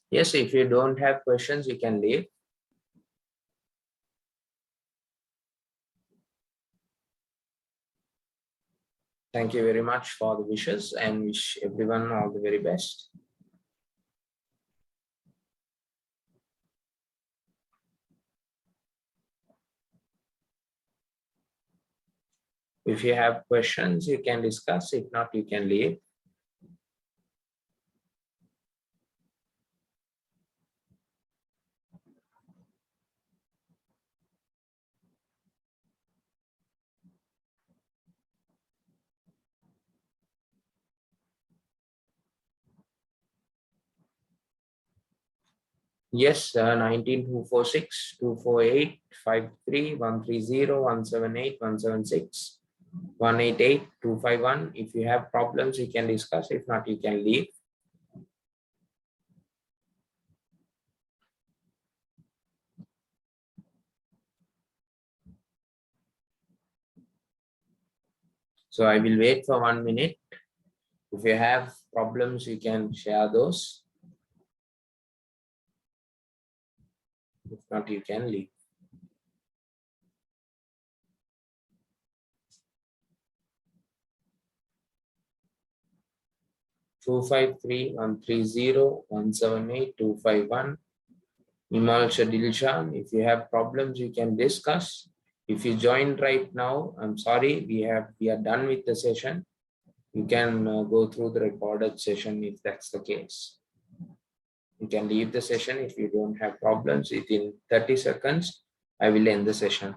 Yes, if you don't have questions, you can leave. Thank you very much for the wishes, and wish everyone all the very best. If you have questions, you can discuss. If not, you can leave. Yes, 19246 248 53 130 178 176 188 251. If you have problems, you can discuss. If not, you can leave. So I will wait for 1 minute. If you have problems, you can share those. If not, you can leave. Two 178 Imal Shadilshan. If you have problems, you can discuss. If you joined right now, I'm sorry, we are done with the session. You can go through the recorded session if that's the case. You can leave the session if you don't have problems. Within 30 seconds, I will end the session.